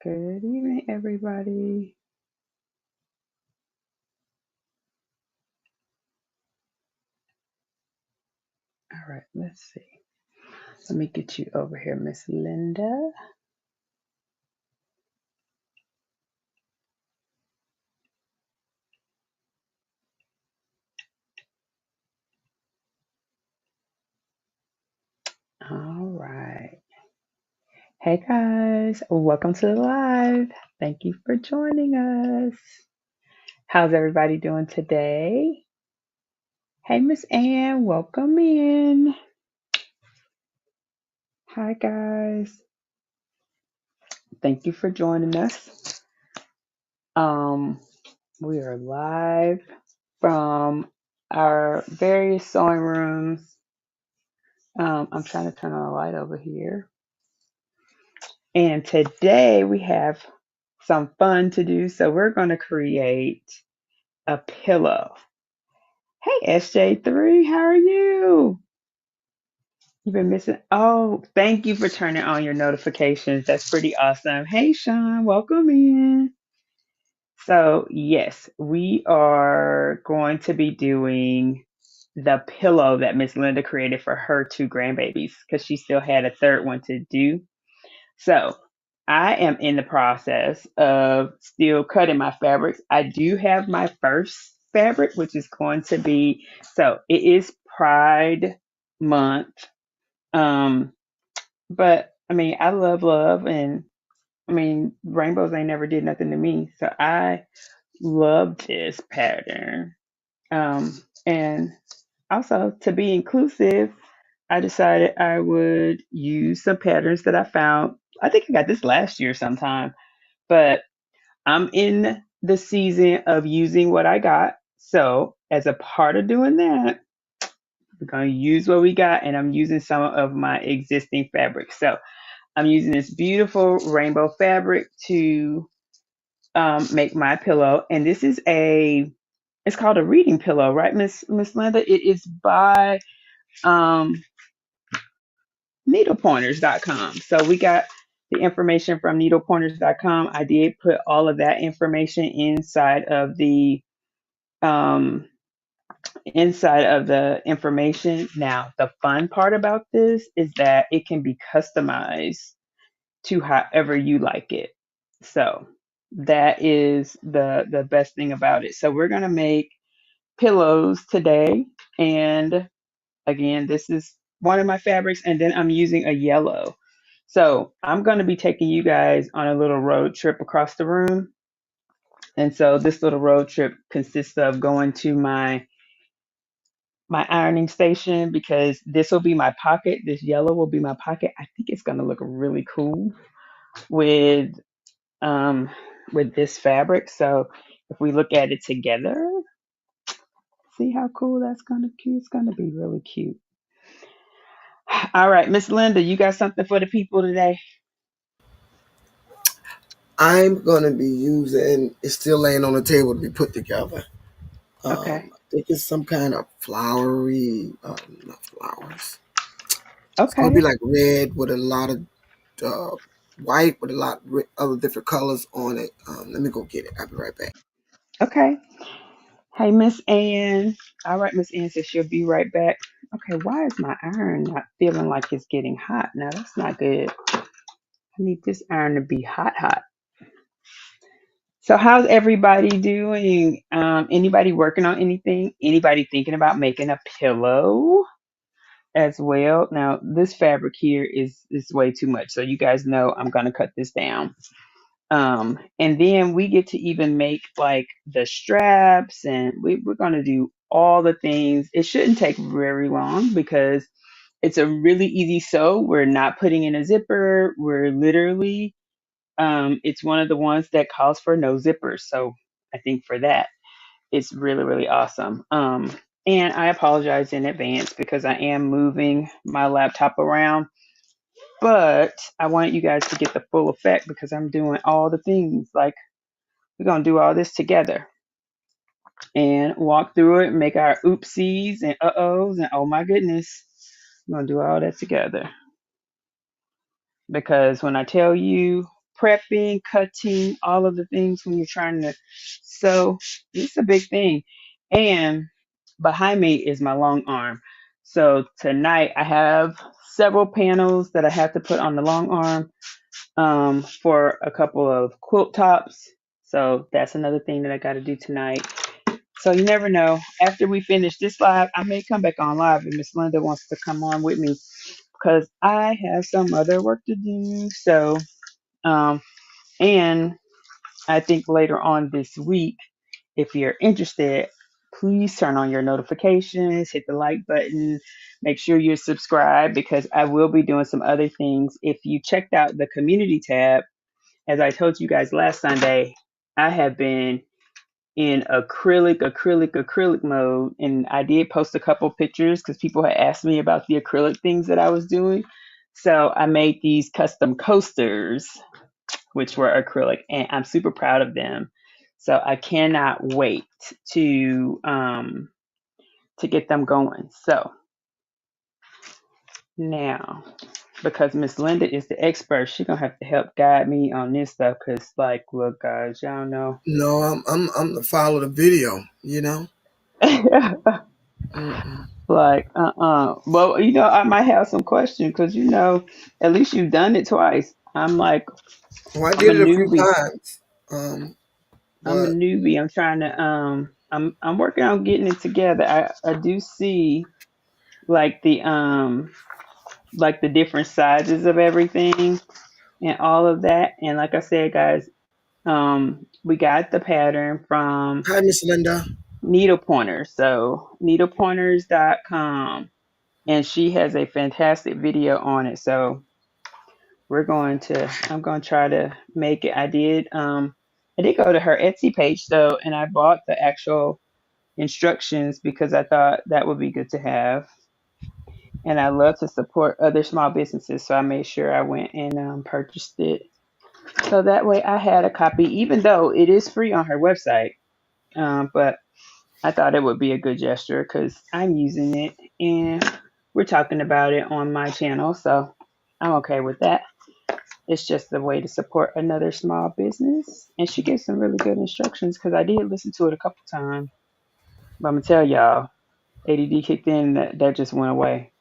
Good evening, everybody. All right, let's see. Let me get you over here, Miss Linda. All right. Hey, guys. Welcome to the live. Thank you for joining us. How's everybody doing today? Hey, Miss Ann. Welcome in. Hi, guys. Thank you for joining us. Um, we are live from our various sewing rooms. I'm trying to turn on a light over here. And today we have some fun to do. So we're going to create a pillow. Hey, SJ3, how are you? You've been missing. Oh, thank you for turning on your notifications. That's pretty awesome. Hey, Sean, welcome in. So, yes, we are going to be doing the pillow that Miss Linda created for her two grandbabies because she still had a third one to do. So I am in the process of still cutting my fabrics. I do have my first fabric, which is going to be, so it is Pride Month. Um, but I mean, I love love, and I mean, rainbows ain't never did nothing to me. So I love this pattern. And also to be inclusive, I decided I would use some patterns that I found. I think I got this last year sometime, but I'm in the season of using what I got. So, as a part of doing that, we're going to use what we got, and I'm using some of my existing fabric. So, I'm using this beautiful rainbow fabric to make my pillow, and this is it's called a reading pillow, right, Miss Linda? It is by um, needlepointers.com. So we got the information from needlepointers.com. I did put all of that information um, inside of the information. Now, the fun part about this is that it can be customized to however you like it. So that is the best thing about it. So we're gonna make pillows today, and again, this is one of my fabrics, and then I'm using a yellow. So I'm going to be taking you guys on a little road trip across the room. And so this little road trip consists of going to my ironing station because this will be my pocket. This yellow will be my pocket. I think it's going to look really cool with um with this fabric. So if we look at it together, see how cool that's going to be. It's going to be really cute. All right, Miss Linda, you got something for the people today? I'm gonna be using. It's still laying on the table to be put together. Okay. I think it's some kind of flowery, not flowers. It's gonna be Okay. like red with a lot of uh, white with a lot of other different colors on it. Let me go get it. I'll be right back. Okay. Hey, Miss Ann. All right, Miss Ann says she'll be right back. Okay, why is my iron not feeling like it's getting hot? Now that's not good. I need this iron to be hot, hot. So how's everybody doing? Anybody working on anything? Anybody thinking about making a pillow as well? Now this fabric here is way too much, so you guys know I'm gonna cut this down. And then we get to even make like the straps, and we're going to do all the things. It shouldn't take very long because it's a really easy sew. We're not putting in a zipper. We're literally, it's one of the ones that calls for no zippers. So I think for that, it's really, really awesome. And I apologize in advance because I am moving my laptop around, but I want you guys to get the full effect because I'm doing all the things. Like, we're going to do all this together and walk through it and make our oopsies and uh-ohs and oh my goodness. We're going to do all that together. Because when I tell you prepping, cutting, all of the things when you're trying to sew. It's a big thing. And behind me is my long arm. So tonight I have several panels that I have to put on the long arm for a couple of quilt tops. So that's another thing that I got to do tonight. So you never know. After we finish this live, I may come back on live if Miss Linda wants to come on with me because I have some other work to do. So, um, and I think later on this week, if you're interested, please turn on your notifications, hit the like button, make sure you're subscribed because I will be doing some other things. If you checked out the community tab, as I told you guys last Sunday, I have been in acrylic mode. And I did post a couple pictures because people had asked me about the acrylic things that I was doing. So I made these custom coasters, which were acrylic, and I'm super proud of them. So I cannot wait to get them going. So now, because Miss Linda is the expert, she's gonna have to help guide me on this stuff. Cause like, look, guys, y'all know. No, I'm the follow the video. You know. Mm-mm. Like, well, I might have some questions because at least you've done it twice. I'm like, Well, I I'm a did it a few newbie. times. I'm a But newbie. I'm trying to, I'm working on getting it together. I do see like the different sizes of everything and all of that. And like I said, guys, we got the pattern from hi, Miss Linda. Needle Pointers. So needlepointers.com. And she has a fantastic video on it. So I'm going to try to make it. I did go to her Etsy page though, and I bought the actual instructions because I thought that would be good to have. And I love to support other small businesses. So I made sure I went and purchased it. So that way I had a copy, even though it is free on her website. But I thought it would be a good gesture because I'm using it and we're talking about it on my channel. So I'm okay with that. It's just a way to support another small business. And she gives some really good instructions because I did listen to it a couple times. But I'm going to tell y'all, ADD kicked in, that just went away.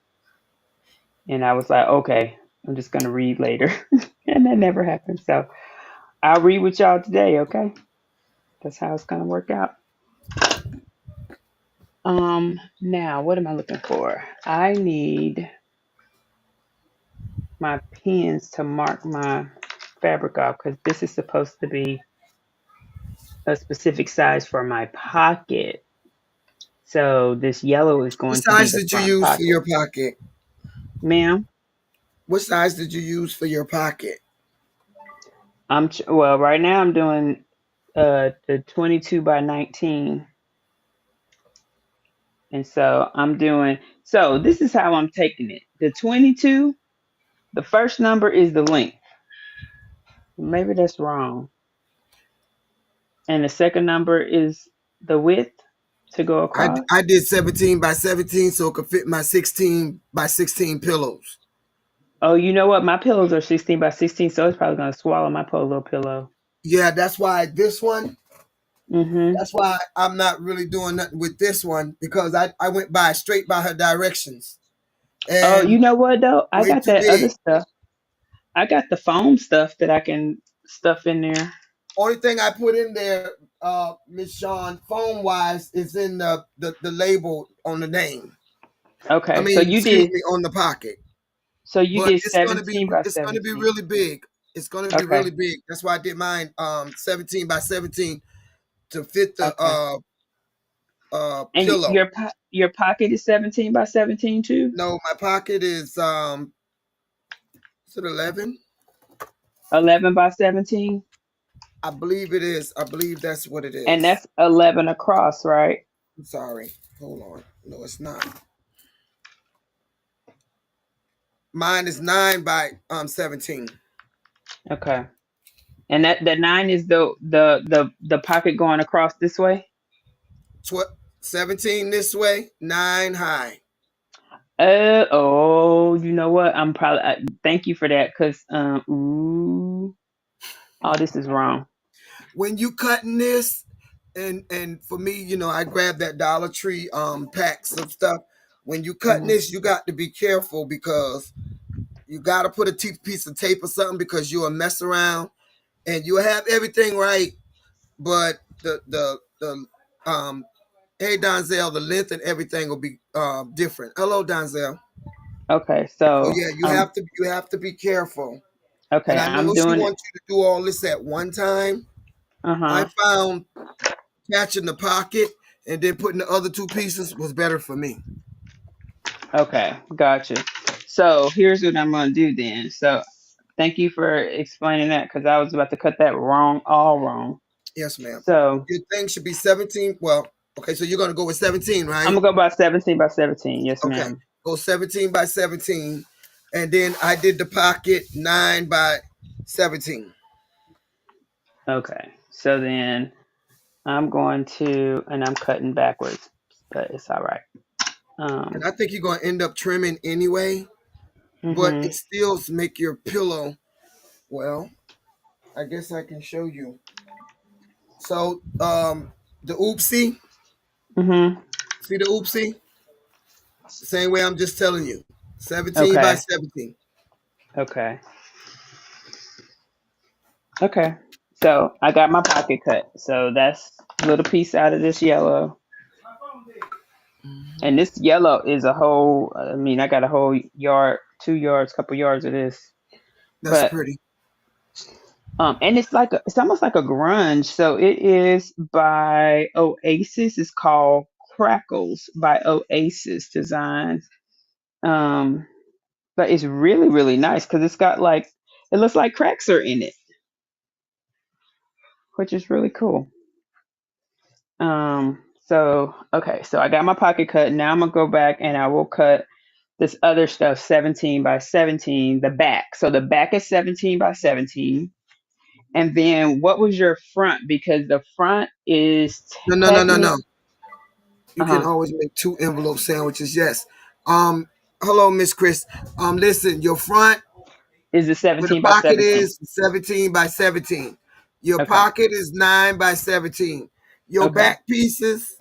And I was like, okay, I'm just going to read later. And that never happened. So I'll read with y'all today, okay? That's how it's going to work out. Now what am I looking for? I need my pens to mark my fabric off because this is supposed to be a specific size for my pocket. So this yellow is What going to be size the did you front use for pocket. your pocket? Ma'am, What size did you use for your pocket? well, right now I'm doing the 22 by 19. And so this is how I'm taking it. The 22, the first number is the length. Maybe that's wrong. And the second number is the width to go across. I did 17 by 17 so it could fit my 16 by 16 pillows. Oh, you know what? My pillows are 16 by 16, so it's probably going to swallow my polo pillow. Yeah, that's why this one, Mm-hmm. that's why I'm not really doing nothing with this one because I went by straight by her directions Oh, you and know what, though? I way got too that other big. stuff. I got the foam stuff that I can stuff in there. Only thing I put in there, Miss Sean, phone wise, is in the label on the name. I Okay, mean, excuse me, on the pocket. so you But did 17 by it's gonna be 17. really big. It's gonna be Okay, really big. That's why I did mine 17 by 17 to fit the okay. And pillow. your pocket is 17 by 17 too? No, my pocket is it 11? 11 by 17? I believe it is. I believe that's what it And is. that's 11 across, right? I'm sorry. Hold on. No, it's not. Mine is 9 by 17. Okay. And that 9 is the pocket going across this way? 17 this way, 9 high. Oh, you know what? I'm probably thank you for that cuz ooh. Oh, this is wrong. When you cutting this, and for me, I grab that Dollar Tree packs of stuff. When you cutting Hmm. this, you got to be careful because you got to put a piece of tape or something because you'll mess around and you'll have everything right, but the um hey Donzel, the length and everything will be different. Hello, Donzel. Okay, So so yeah, you have to be careful. And okay, I know I'm she doing it. wants you to do all this at one time. I Uh-huh. found catching the pocket and then putting the other two pieces was better for me. Okay, gotcha. So here's what I'm gonna do then. So thank you for explaining that because I was about to cut that wrong, all wrong. Yes, ma'am. So Your thing should be 17. Well, okay, so you're gonna go with 17, I'm right? gonna go by 17 by 17. Yes, Okay. ma'am. Go 17 by 17. And then I did the pocket 9 by 17. Okay. So then I'm going to, and I'm cutting backwards, but it's all right. And Um. I think you're gonna end up trimming anyway, but Mhm. it still make your pillow. Well, I guess I can show you. So the oopsie, Mhm. see the oopsie? Same way I'm just telling you. 17 by Okay. 17. Okay. Okay. So I got my pocket cut. So that's a little piece out of this yellow. Mhm. And this yellow is a whole, I mean, I got a whole yard, 2 yards, couple yards of this. That's But pretty. and it's like it's almost like a grunge. So it is by Oasis. It's called Crackles by Oasis Designs. Um, but it's really, really nice because it's got like it looks like cracks are in it, which is really cool. So okay, so I got my pocket cut. Now I'm gonna go back and I will cut this other stuff 17 by 17, the back. So the back is 17 by 17. And then what was your front? Because the front is No, no, no, no, technically, no. You can uh-huh, always make two envelope sandwiches. Yes. Um, hello, Miss Chris. Listen, your front is the where the 17 by pocket 17. is 17 by 17. Your Okay. pocket is 9 by 17. Your Okay. back pieces,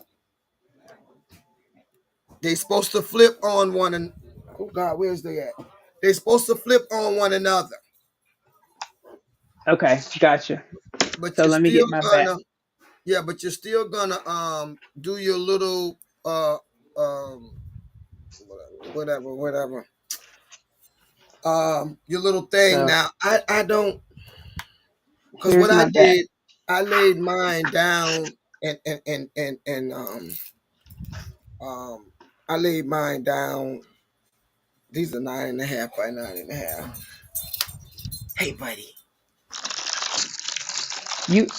they supposed to flip on one and oh God, where's they at? They're supposed to flip on one another, Okay. Gotcha. but So you're let me still get my back. gonna but you're still gonna do your little um whatever your little thing. So Now I don't, because what here's I my back. did, I laid mine down and um I laid mine down. These are 9.5 by 9.5. Hey buddy,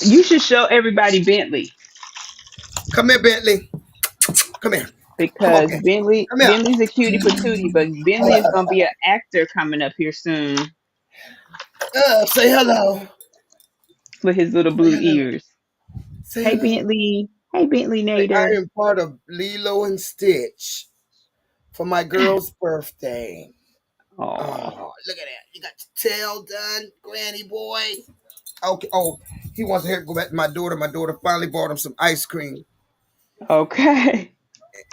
You should show everybody Bentley come here, Bentley. Come here. Come on, because Bentley. Bentley Come here. Bentley's a cutie patootie, but Bentley is gonna be an actor coming up here soon Say hello. with his little Say blue hello. ears. Say Hey hello. Bentley. Hey Bentley Say, I Nader. am part of Lilo and Stitch for my girl's birthday. Oh. Oh, look at that. You got your tail done, granny boy. Okay. Oh, he wants to go back to my daughter. My daughter finally bought him some ice cream, Okay.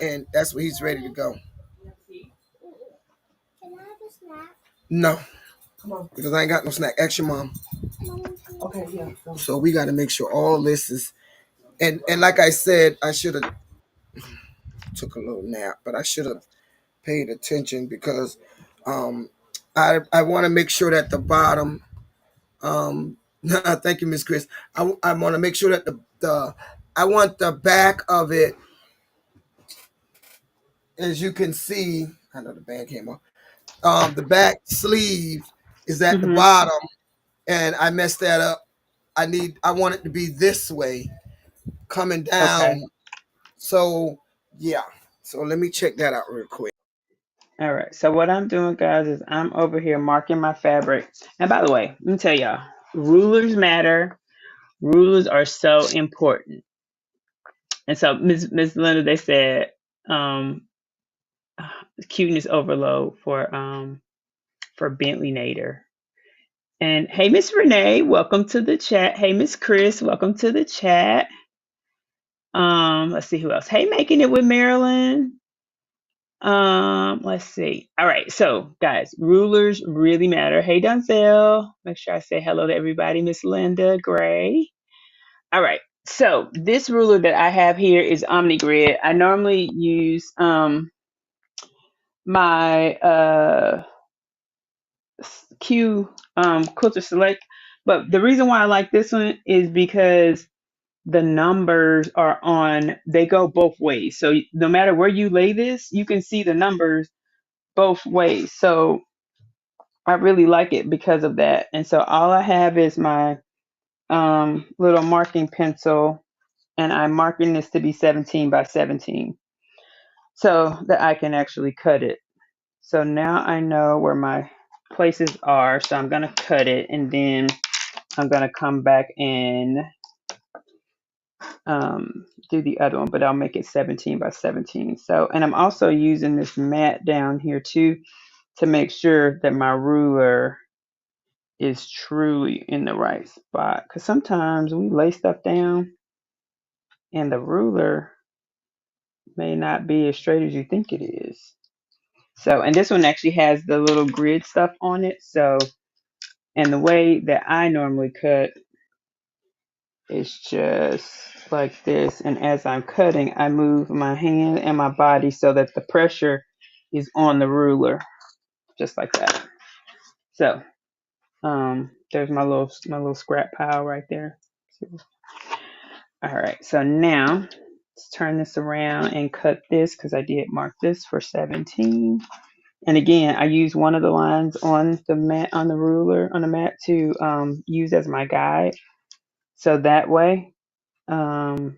and that's where he's ready to go. No, because I ain't got no snack. Ask your mom. So we got to make sure all this is, and like I said, I should have took a little nap, but I should have paid attention because um, I want to make sure that the bottom. Thank you, Miss Chris. I want to make sure that the I want the back of it, as you can see. I know the band came off. The back sleeve is at the Mhm. bottom, and I messed that up. I want it to be this way, coming Okay. down. So yeah. So let me check that out real quick. All right. So what I'm doing, guys, is I'm over here marking my fabric. And by the way, let me tell y'all, rulers matter. Rulers are so important. And so Miss Linda, they said, um, cuteness overload for Bentley Nader. And hey, Miss Renee, welcome to the chat. Hey, Miss Chris, welcome to the chat. Let's see who else. Hey, making it with Marilyn. Let's see. All right, so guys, rulers really matter. Hey, Donzel. Make sure I say hello to everybody. Miss Linda Gray. All right. So this ruler that I have here is OmniGrid. I normally use my Q Quilter Select, but the reason why I like this one is because the numbers are on. They go both ways. So no matter where you lay this, you can see the numbers both ways. So I really like it because of that. And so all I have is my little marking pencil, and I'm marking this to be 17 by 17 so that I can actually cut it. So now I know where my places are. So I'm going to cut it, and then I'm going to come back and do the other one, but I'll make it 17 by 17. So, and I'm also using this mat down here too to make sure that my ruler is truly in the right spot. Because sometimes we lay stuff down and the ruler may not be as straight as you think it is. So, and this one actually has the little grid stuff on it. So, and the way that I normally cut is just like this. And as I'm cutting, I move my hand and my body so that the pressure is on the ruler, just like that. So, there's my little scrap pile right there. All right, so now let's turn this around and cut this because I did mark this for 17. And again, I use one of the lines on the mat, on the ruler, on the mat to use as my guide. So that way, I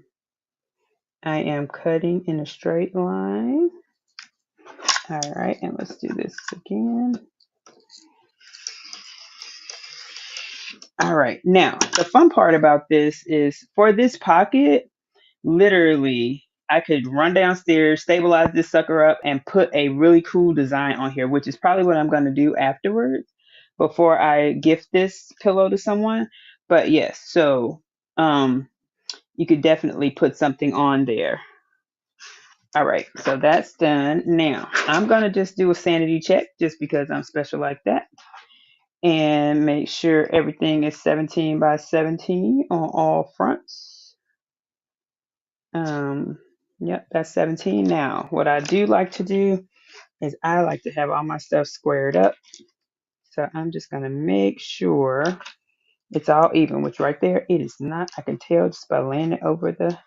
am cutting in a straight line. All right, and let's do this again. All right, now the fun part about this is for this pocket, literally, I could run downstairs, stabilize this sucker up, and put a really cool design on here, which is probably what I'm going to do afterwards before I gift this pillow to someone. But yes, so you could definitely put something on there. All right, so that's done. Now I'm going to just do a sanity check just because I'm special like that and make sure everything is 17 by 17 on all fronts. Yep, that's 17. Now, what I do like to do is I like to have all my stuff squared up. So I'm just going to make sure it's all even, which right there, it is not. I can tell just by laying it over the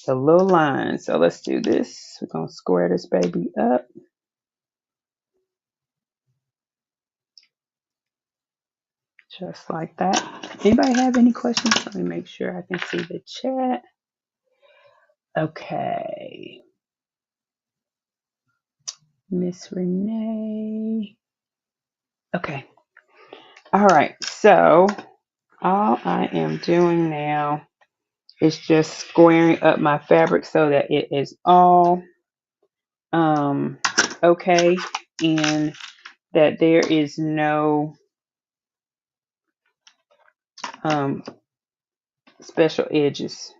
little line. So let's do this. We're going to square this baby up. Just like that. Anybody have any questions? Let me make sure I can see the chat. Okay. Miss Renee. Okay. All right. So all I am doing now is just squaring up my fabric so that it is all okay and that there is no special edges.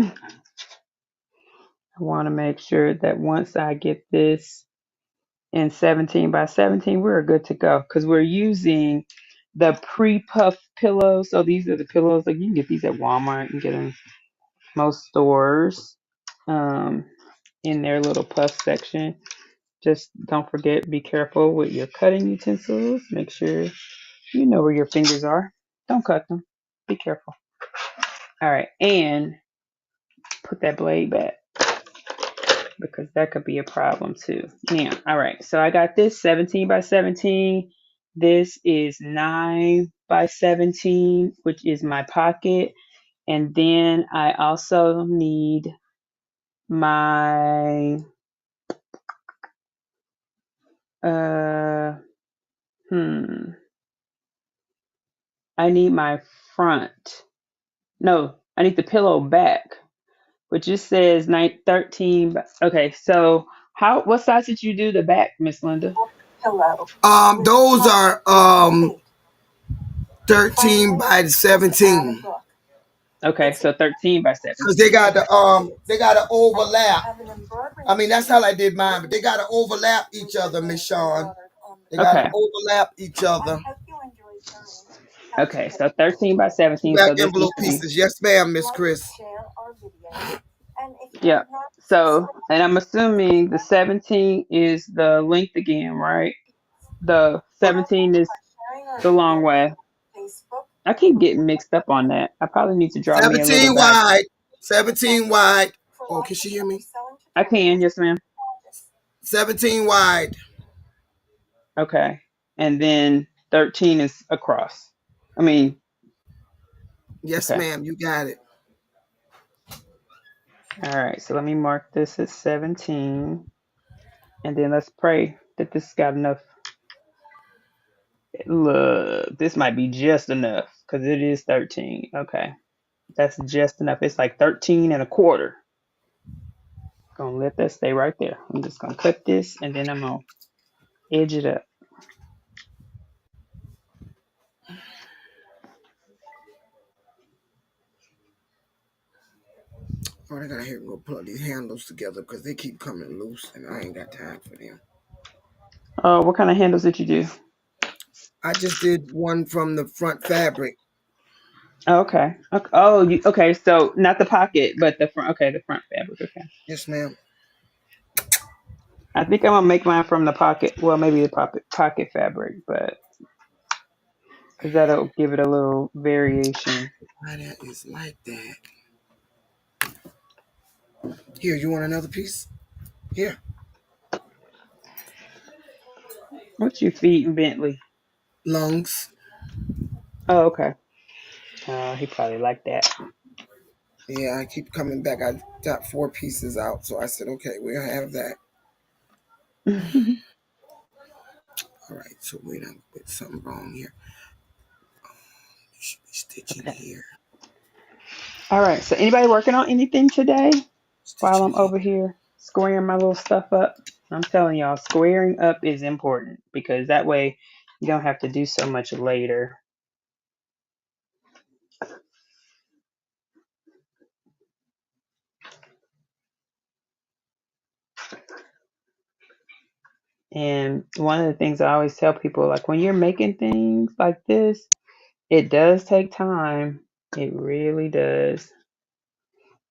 I want to make sure that once I get this in 17 by 17, we're good to go because we're using the pre-puff pillows. So these are the pillows, like you can get these at Walmart and get them most stores in their little puff section. Just don't forget, be careful with your cutting utensils. Make sure you know where your fingers are. Don't cut them. Be careful. All right, and put that blade back because that could be a problem too. Now, all right, so I got this 17 by 17. This is 9 by 17, which is my pocket. And then I also need my I need my front. No, I need the pillow back, which just says 13. Okay, so what size did you do the back, Miss Linda? Those are 13 by 17. Okay, so 13 by Because 17. they got to overlap. I mean, that's how I did mine, but they got to overlap each other, Miss Shawn. They got to Okay. overlap each other. Okay, so 13 by 17. Back So this envelope needs to be. pieces. Yes, ma'am, Miss Chris. Yeah. So, and I'm assuming the 17 is the length again, right? The 17 is the long way. I keep getting mixed up on that. I probably need to draw me a little 17 diagram. wide. 17 wide. Oh, can she hear me? I can, yes, ma'am. 17 wide. Okay. And then 13 is across. I mean, Yes, okay. ma'am, you got it. All right. So let me mark this as 17. And then let's pray that this got enough. Look, this might be just enough because it is 13. Okay. That's just enough. It's like 13 and a quarter. Gonna let that stay right there. I'm just gonna cut this and then I'm gonna edge it up. Oh, I gotta go plug these handles together because they keep coming loose and I ain't got time for them. Oh, what kind of handles did you do? I just did one from the front fabric. Oh, okay. Oh, okay. So not the pocket, but the front. Okay, the front fabric. Okay. Yes, ma'am. I think I'm gonna make mine from the pocket. Well, maybe the pocket fabric, but because that'll give it a little variation. Why that is like that. Here, you want another piece? Here. What you feeding Bentley? Lungs. Oh, okay. He probably like that. Yeah, I keep coming back. I got 4 pieces out, so I said, okay, we'll have that. All right, so we done put something wrong here. You should be stitching Okay. here. All right. So anybody working on anything today while Stitching I'm here. over here squaring my little stuff up? I'm telling y'all, squaring up is important because that way you don't have to do so much later. And one of the things I always tell people, like when you're making things like this, it does take time. It really does.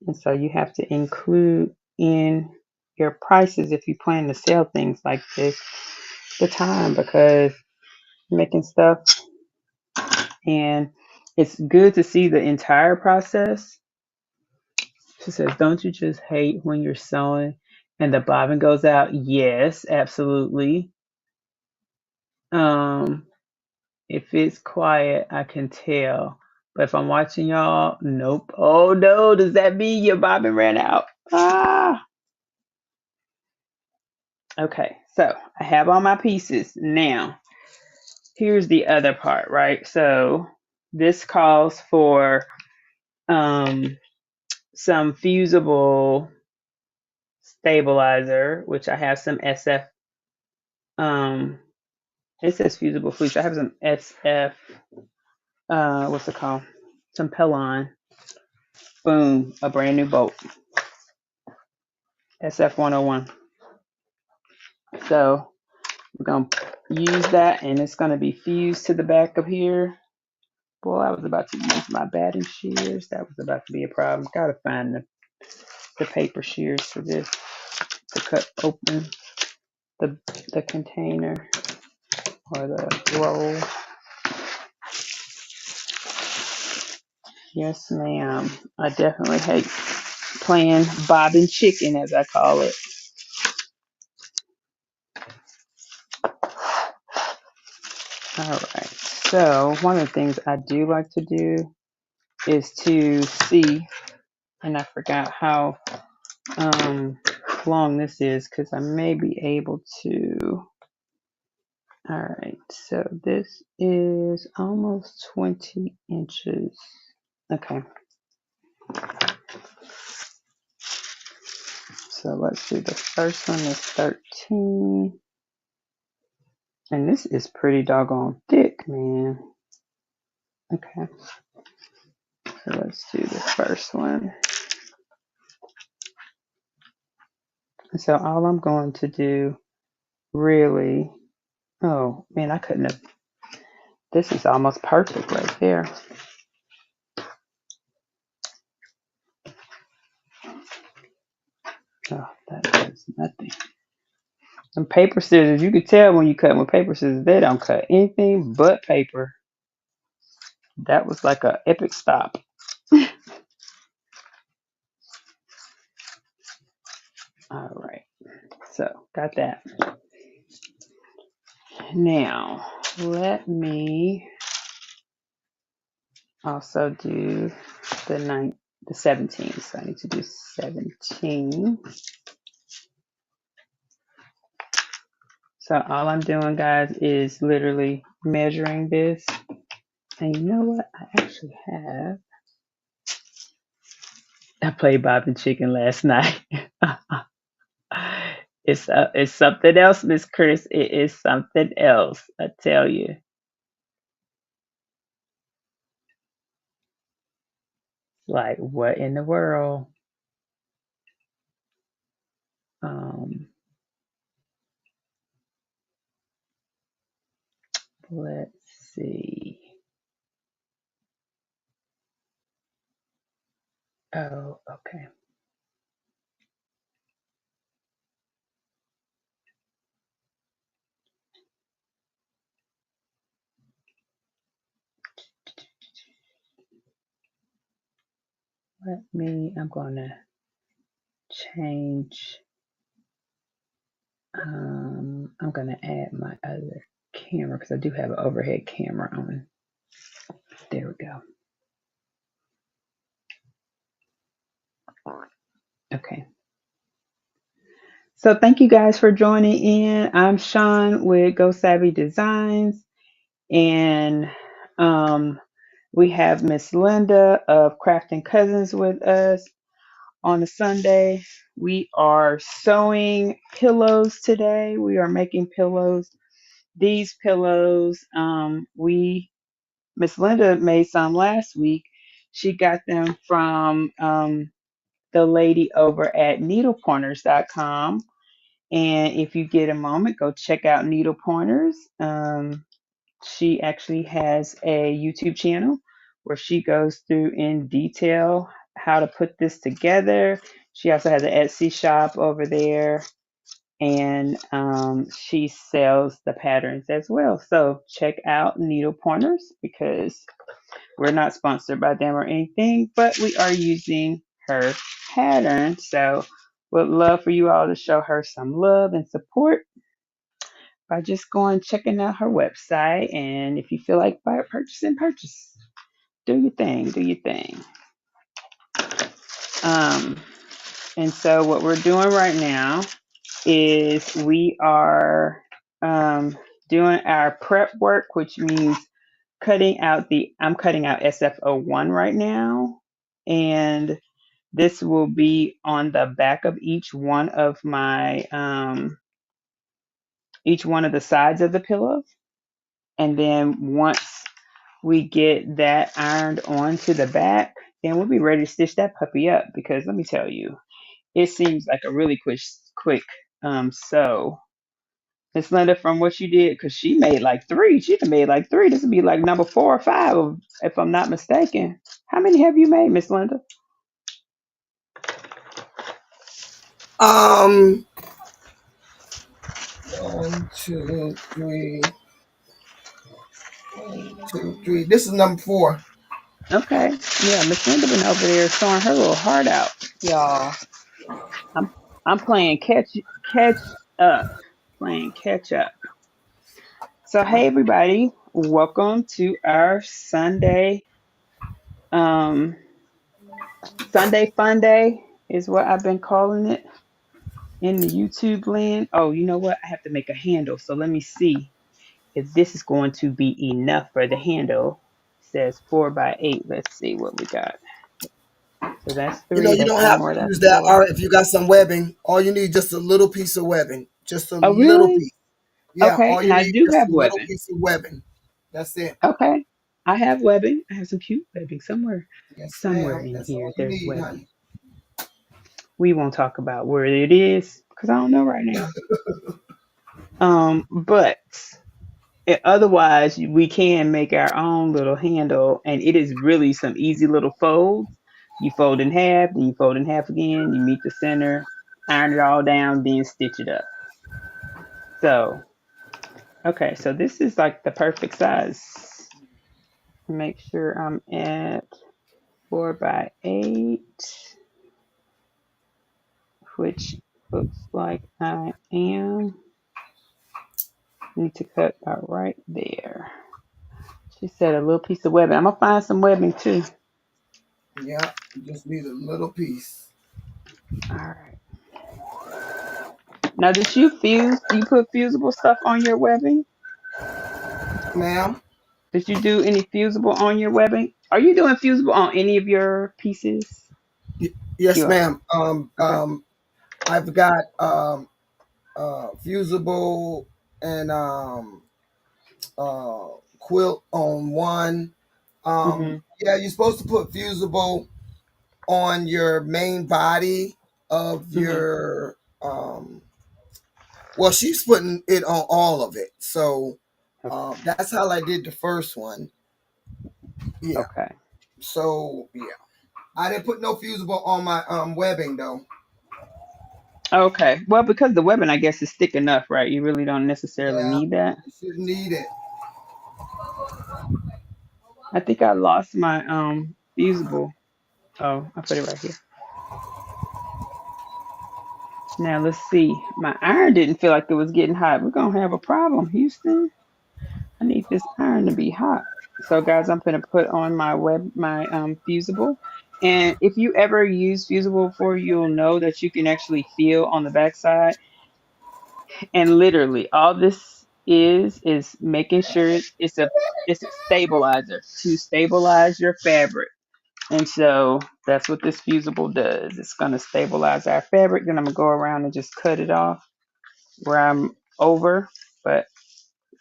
And so you have to include in your prices if you plan to sell things like this the time because you're making stuff and it's good to see the entire process. She says, don't you just hate when you're sewing and the bobbin goes out? Yes, absolutely. Um, if it's quiet, I can tell. But if I'm watching y'all, nope. Oh no, does that mean your bobbin ran out? Ah. Okay, so I have all my pieces. Now, here's the other part, right? So this calls for some fusible stabilizer, which I have some SF. Um, it says fusible fleece. I have some SF. What's it called? Some Pelon. Boom, a brand new bolt. SF 101. So we're gonna use that, and it's gonna be fused to the back of here. Boy, I was about to use my batting shears. That was about to be a problem. Gotta find the paper shears for this to cut open the the container or the roll. Yes, ma'am. I definitely hate playing bobbing chicken, as I call it. All right. So one of the things I do like to do is to see, and I forgot how long this is because I may be able to. All right. So this is almost 20 inches. Okay. So let's see. The first one is 13. And this is pretty doggone thick, man. Okay, so let's do the first one. So all I'm going to do really, oh man, I couldn't have, this is almost perfect right there. Oh, that does nothing. And paper scissors, you can tell when you cut with paper scissors, they don't cut anything but paper. That was like a epic stop. All right, so got that. Now, let me also do the 17. So I need to do 17. So all I'm doing, guys, is literally measuring this. And you know what? I actually have. I played Bob and Chicken last night. It's something else, Miss Chris. It is something else. I tell you. Like what in the world? Um, let's see. Oh, okay. I'm gonna change. I'm gonna add my other camera because I do have an overhead camera on. There we go. Okay. So thank you guys for joining in. I'm Sean with Go Savvy Designs, and we have Miss Linda of Crafting Cousins with us on a Sunday. We are sewing pillows today. We are making pillows. These pillows, Miss Linda made some last week. She got them from the lady over at needlepointers.com. And if you get a moment, go check out Needle Pointers. She actually has a YouTube channel where she goes through in detail how to put this together. She also has an Etsy shop over there, and she sells the patterns as well. So check out Needle Pointers because we're not sponsored by them or anything, but we are using her pattern. So would love for you all to show her some love and support by just going checking out her website. And if you feel like purchase. Do your thing. Do your thing. Um, and so what we're doing right now is we are doing our prep work, which means I'm cutting out SF01 right now. And this will be on the back of each one of each one of the sides of the pillow. And then once we get that ironed onto the back, then we'll be ready to stitch that puppy up because let me tell you, it seems like a really quick sew. Miss Linda, from what you did, because she made like three. She made like three. This would be like number 4 or 5, if I'm not mistaken. How many have you made, Miss Linda? Um, 1, 2, 3. 1, 2, 3. This is number 4. Okay. Yeah, Miss Linda been over there sewing her little heart out, y'all. I'm I'm playing catch up. Playing catch up. So hey everybody, welcome to our um Sunday fun day is what I've been calling it in the YouTube land. Oh, you know what? I have to make a handle. So let me see if this is going to be enough for the handle. It says 4 by 8. Let's see what we got. So that's You know, 3. you That's don't one have more. to That's use that 4. art if you got some webbing. All you need is just a little piece of webbing. Just a Oh, little really? piece. Yeah, Okay. all And you I need do is just have a little webbing. piece of webbing. That's it. Okay. I have webbing. I have some cute webbing somewhere. Yes, Somewhere ma'am. in That's all here, you there's need, webbing. honey. We won't talk about where it is because I don't know right now. But otherwise, we can make our own little handle, and it is really some easy little folds. You fold in half, then you fold in half again. You meet the center, iron it all down, then stitch it up. So, okay, so this is like the perfect size. Make sure I'm at 4 by 8, which looks like I am. Need to cut about right there. She said a little piece of webbing. I'm gonna find some webbing too. Yeah, you just need a little piece. All right. Now, did you fuse? Do you put fusible stuff on your webbing? Ma'am? Did you do any fusible on your webbing? Are you doing fusible on any of your pieces? Yes, You are. ma'am. Okay. I've got fusible and uh quilt on one. Mhm. Yeah, you're supposed to put fusible on your main body of Mhm. your well, she's putting it on all of it. So that's how I did the first one. Yeah. Okay. So yeah. I didn't put no fusible on my webbing though. Okay. Well, because the webbing, I guess, is thick enough, right? You really don't necessarily Yeah, need that. you shouldn't need it. I think I lost my fusible. Oh, I put it right here. Now let's see. My iron didn't feel like it was getting hot. We're gonna have a problem, Houston. I need this iron to be hot. So guys, I'm gonna put on my fusible. And if you ever use fusible before, you'll know that you can actually feel on the backside. And literally all this is making sure it's a stabilizer to stabilize your fabric. And so that's what this fusible does. It's gonna stabilize our fabric. Then I'm gonna go around and just cut it off where I'm over, but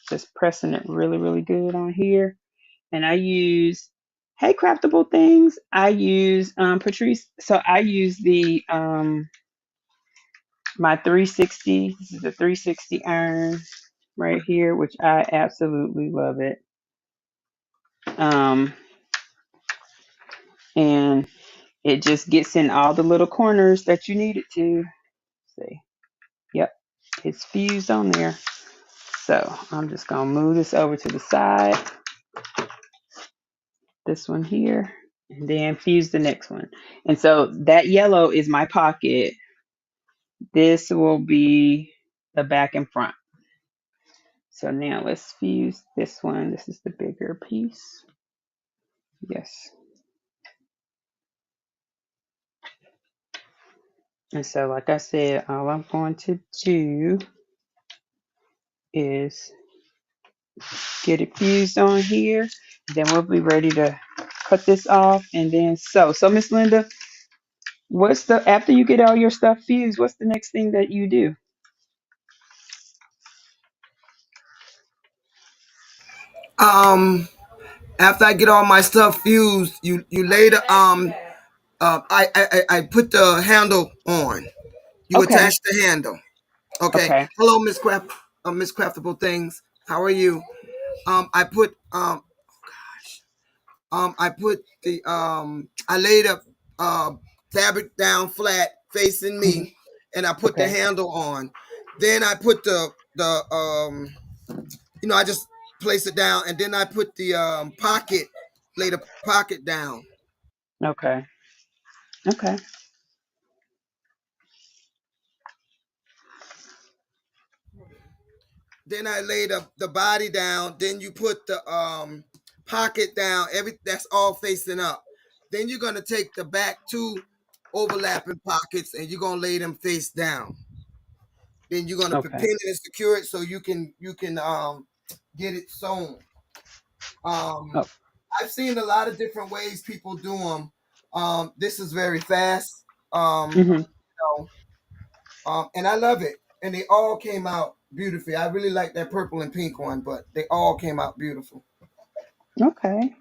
just pressing it really, really good on here. And I use, hey, craftable things. I use Patrice. So I use the my 360. This is the 360 iron right here, which I absolutely love it. Um, and it just gets in all the little corners that you need it to. See, yep, it's fused on there. So I'm just gonna move this over to the side. This one here, and then fuse the next one. And so that yellow is my pocket. This will be the back and front. So now let's fuse this one. This is the bigger piece. Yes. And so, like I said, all I'm going to do is get it fused on here. Then we'll be ready to cut this off and then sew. So, Miss Linda, what's the after you get all your stuff fused? What's the next thing that you do? Um, After I get all my stuff fused, you lay the I put the handle on. You Okay. attach the handle. Okay. Okay. Hello, Miss Craftable Things. How are you? I put I put the I laid a fabric down flat facing Mhm. me, and I put the Okay. handle on. Then I put the I just place it down, and then I put the pocket, lay the pocket down. Okay. Okay. Then I lay the body down. Then you put the pocket down. That's all facing up. Then you're gonna take the back two overlapping pockets, and you're gonna lay them face down. Then you're gonna pin Okay. it and secure it so you can get it sewn. Um, Oh. I've seen a lot of different ways people do them. This is very fast. Mhm. And I love it. And they all came out beautifully. I really like that purple and pink one, but they all came out beautiful. Okay.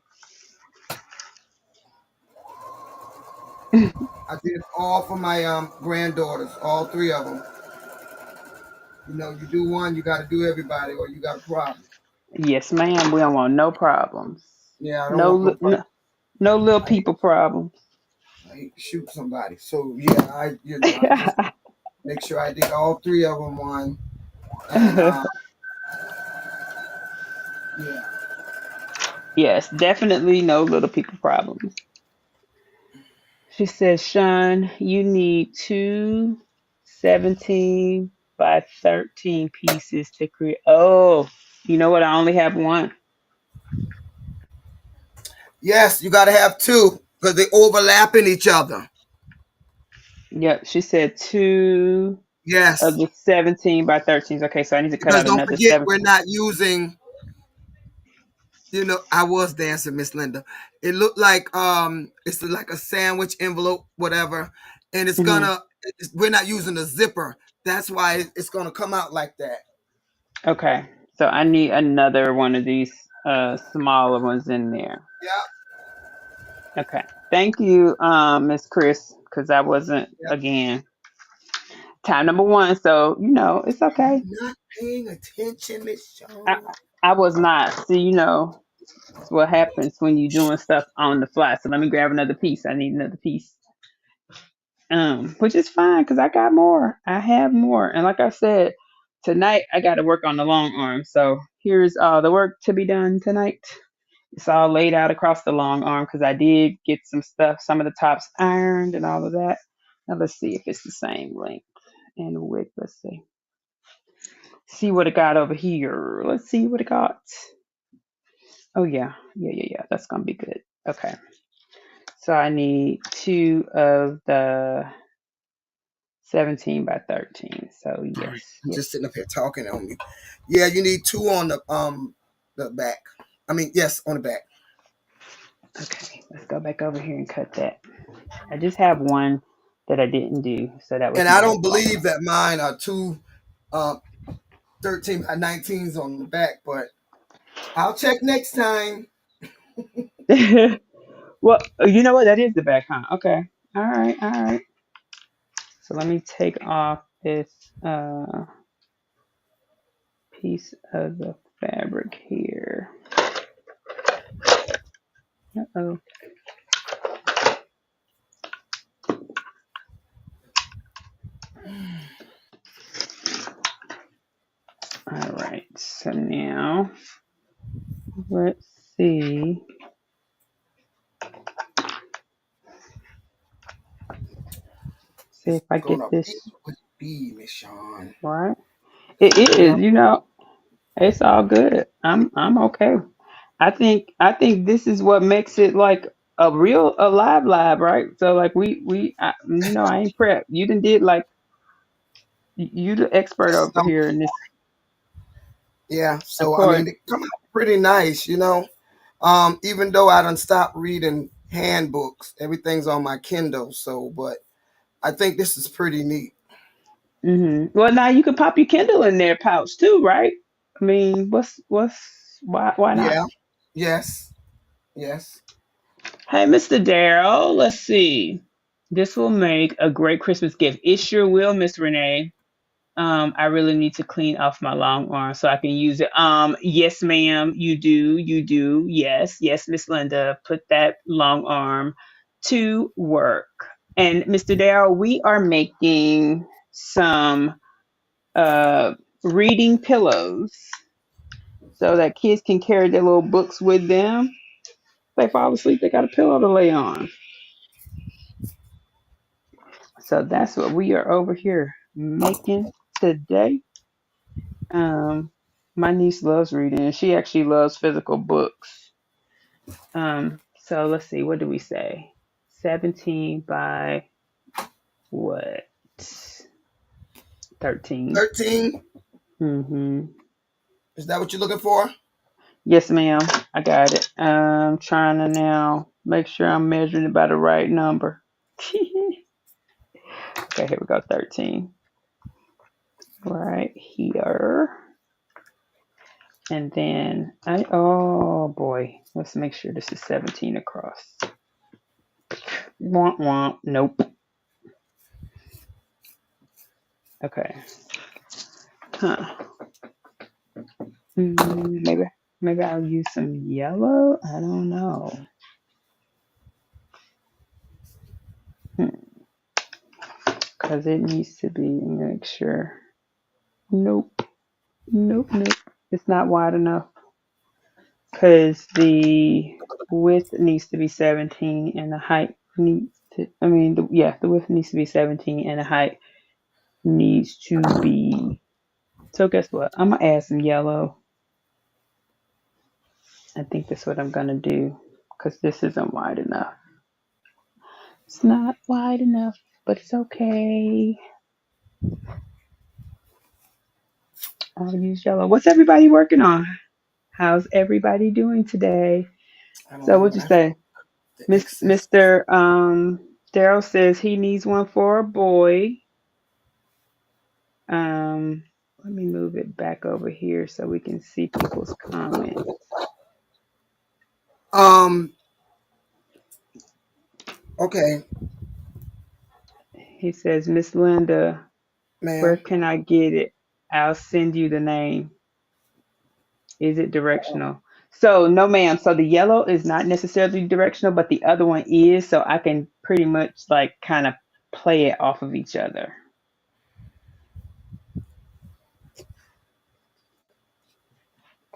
I did it all for my granddaughters, all three of them. You know, you do one, you got to do everybody, or you got a problem. Yes, ma'am. We don't want no problems. Yeah, I don't No, want no problem. no, no little people problems. I hate to shoot somebody. So yeah, I just make sure I did all three of them one, and yeah. Yes, definitely no little people problems. She says, Sean, you need two 17 by 13 pieces to create. Oh, you know what? I only have one. Yes, you got to have two because they overlap in each other. Yep, she said two of Yes, the 17 by 13s. Okay, so I need to cut because out don't another forget seven. we're not using. You know, I was dancing, Miss Linda. It looked like it's like a sandwich envelope, whatever, and Mhm. we're not using a zipper. That's why it's gonna come out like that. Okay, so I need another one of these smaller ones in there. Yeah, Okay, thank you, Miss Chris, because I wasn't yeah. again time number one. So it's okay. Not paying attention, Miss I Shawn. I was not. See, it's what happens when you're doing stuff on the fly. So let me grab another piece. I need another piece. Which is fine because I got more. I have more. And like I said, tonight I got to work on the long arm. So here's all the work to be done tonight. It's all laid out across the long arm because I did get some stuff, some of the tops ironed and all of that. Now let's see if it's the same length and width. Let's see. See what it got over here. Let's see what it got. Oh yeah, yeah. That's gonna be good. Okay. So I need two of the 17 by 13. So All right, yes, I'm yes. just sitting up here talking on me. Yeah, you need two on the back. I mean, yes, on the back. Okay, let's go back over here and cut that. I just have one that I didn't do, so that And was I my don't fault. believe that mine are two uh, 13 by 19s on the back, but I'll check next time. Well, you know what? That is the back, huh? Okay. All right, all right. So let me take off this piece of the fabric here. Uh-oh. All right. So now let's see. See It's if I gonna get be this what it be, Miss Shawn. right. It Yeah. is, it's all good. I'm okay. I think this is what makes it like a real alive lab, right? So like I ain't prepped. You done did like you the expert Yes, over here in this yeah. So I mean, according. they come out pretty nice, you know. Even though I done stopped reading handbooks, everything's on my Kindle. So, but I think this is pretty neat. Well, now you could pop your Kindle in their pouch too, right? I mean, why not? Yeah. Yes. Yes. Hey, Mr. Darrell, let's see. This will make a great Christmas gift. It sure will, Miss Renee. I really need to clean off my long arm so I can use it. Yes, ma'am, you do, you do. Yes, yes, Miss Linda, put that long arm to work. And Mr. Darrell, we are making some uh reading pillows so that kids can carry their little books with them. If they fall asleep, they got a pillow to lay on. So that's what we are over here making today. Um, my niece loves reading, and she actually loves physical books. So let's see, what do we say? 17 by what? 13. 13. Mm-hmm. Is that what you're looking for? Yes, ma'am. I got it. I'm trying to now make sure I'm measuring it by the right number. Okay, here we go. 13. Right here. And then oh boy, let's make sure this is 17 across. Womp womp. Nope. Okay. Huh. Maybe I'll use some yellow. I don't know. Because it needs to be. Make sure. Nope. Nope. Nope. It's not wide enough. Because the width needs to be 17 and the height needs to. The width needs to be 17 and the height needs to be. So guess what? I'm gonna add some yellow. I think that's what I'm gonna do because this isn't wide enough. It's not wide enough, but it's okay. I'll use yellow. What's everybody working on? How's everybody doing today? I don't So know what'd what you I say? the excess. Mr. Daryl says he needs one for a boy. Let me move it back over here so we can see people's comments. Okay, He says, Miss Linda, where ma'am. can I get it? I'll send you the name. Is it directional? So no ma'am. So the yellow is not necessarily directional, but the other one is. So I can pretty much like kind of play it off of each other.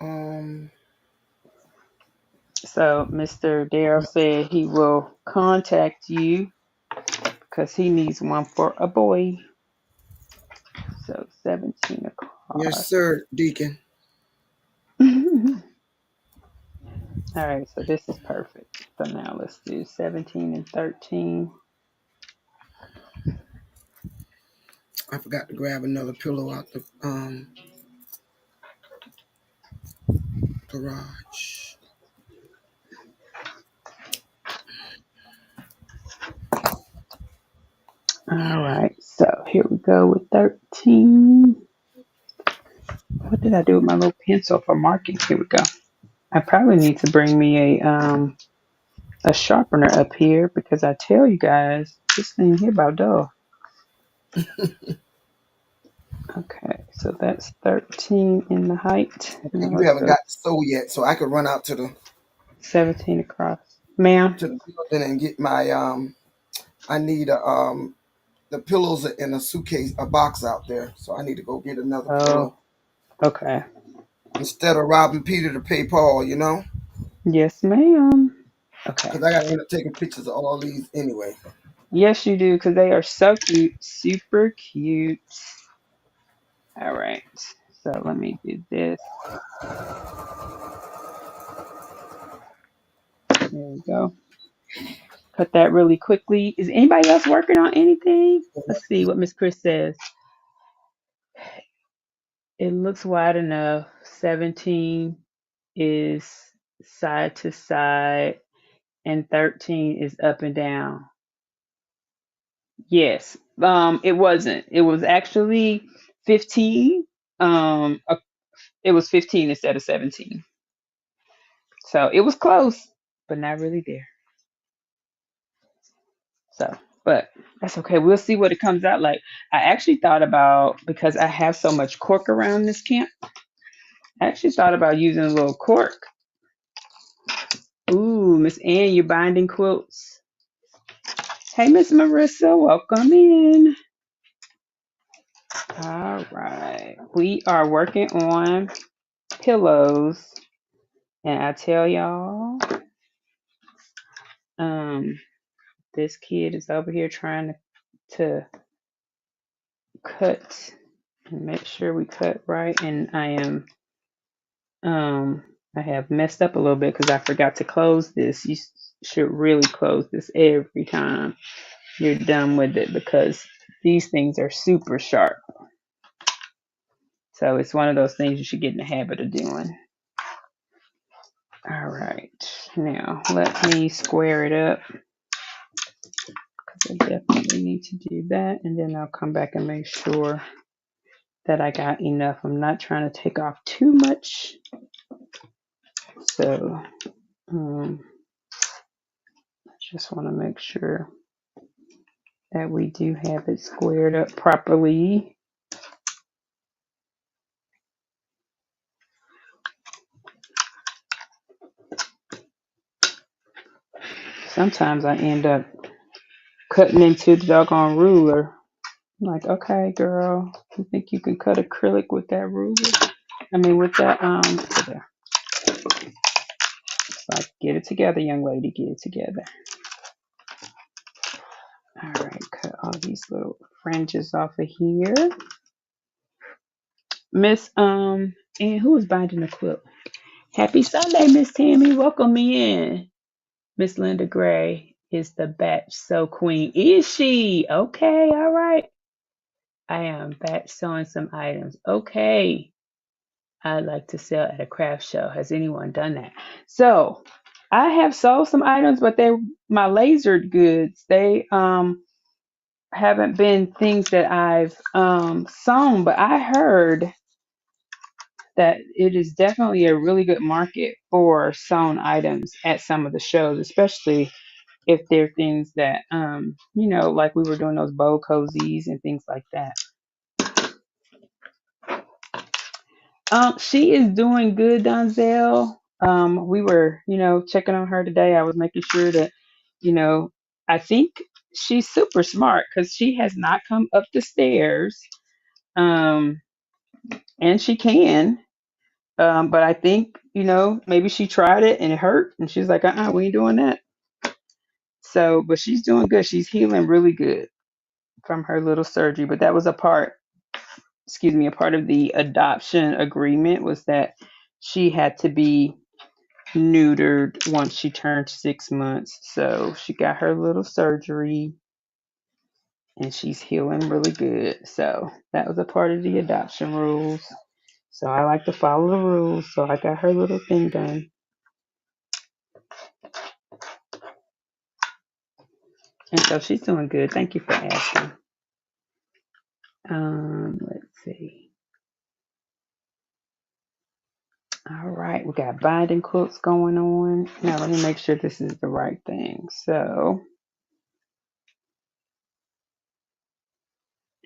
Um, So Mr. Darrell said he will contact you because he needs one for a boy. So 17 yes, across. sir, Deacon. All right, so this is perfect. So now let's do 17 and 13. I forgot to grab another pillow out the garage. All right, so here we go with 13. What did I do with my little pencil for marking? Here we go. I probably need to bring me a sharpener up here because I tell you guys, this thing here about dull. Okay, so that's 13 in the height. Okay, Now you let's haven't go got the sew yet, so I could run out 17 across. Ma'am? to the building and get my I need the pillows are in a suitcase, a box out there, so I need to go get another Oh, pillow okay. instead of robbing Peter to pay Paul, you know, Yes, ma'am. Okay. because I got to end up taking pictures of all these anyway. Yes, you do, because they are so cute. Super cute. All right. So let me do this. There we go. Cut that really quickly. Is anybody else working on anything? Let's see what Miss Chris says. It looks wide enough. 17 is side to side, and 13 is up and down. Yes. It wasn't. It was actually 15. It was 15 instead of 17. So it was close, but not really there. So, but that's okay. We'll see what it comes out like. I actually thought about, because I have so much cork around this camp, I actually thought about using a little cork. Ooh, Miss Ann, you're binding quilts. Hey, Miss Marissa, welcome in. All right. We are working on pillows. And I tell y'all, this kid is over here trying to cut and make sure we cut right. And I have messed up a little bit because I forgot to close this. You should really close this every time you're done with it because these things are super sharp. So it's one of those things you should get in the habit of doing. All right, now let me square it up because I definitely need to do that, and then I'll come back and make sure that I got enough. I'm not trying to take off too much So I just want to make sure that we do have it squared up properly. Sometimes I end up cutting into the doggone ruler. I'm like, okay, girl, you think you can cut acrylic with that ruler? I mean, with that, there. It's like, get it together, young lady, get it together. All right, cut all these little fringes off of here. Miss, and who is binding the quilt? Happy Sunday, Miss Tammy. Welcome in. Miss Linda Gray is the batch sew queen. Is she? Okay, all right. I am batch sewing some items. Okay. I'd like to sell at a craft show. Has anyone done that? So I have sold some items, but they're my lasered goods. They haven't been things that I've sewn, but I heard that it is definitely a really good market for sewn items at some of the shows, especially if they're things that like we were doing those bow cozies and things like that. She is doing good, Donzel. We were, checking on her today. I was making sure that, I think she's super smart because she has not come up the stairs. Um, and she can. But I think, maybe she tried it and it hurt, and she's like, we ain't doing that. So, but she's doing good. She's healing really good from her little surgery. But that was a part of the adoption agreement was that she had to be neutered once she turned 6 months. So she got her little surgery and she's healing really good. So that was a part of the adoption rules. So I like to follow the rules. So I got her little thing done. And so she's doing good. Thank you for asking. Let's see. All right, we got binding quilts going on. Now let me make sure this is the right thing. So,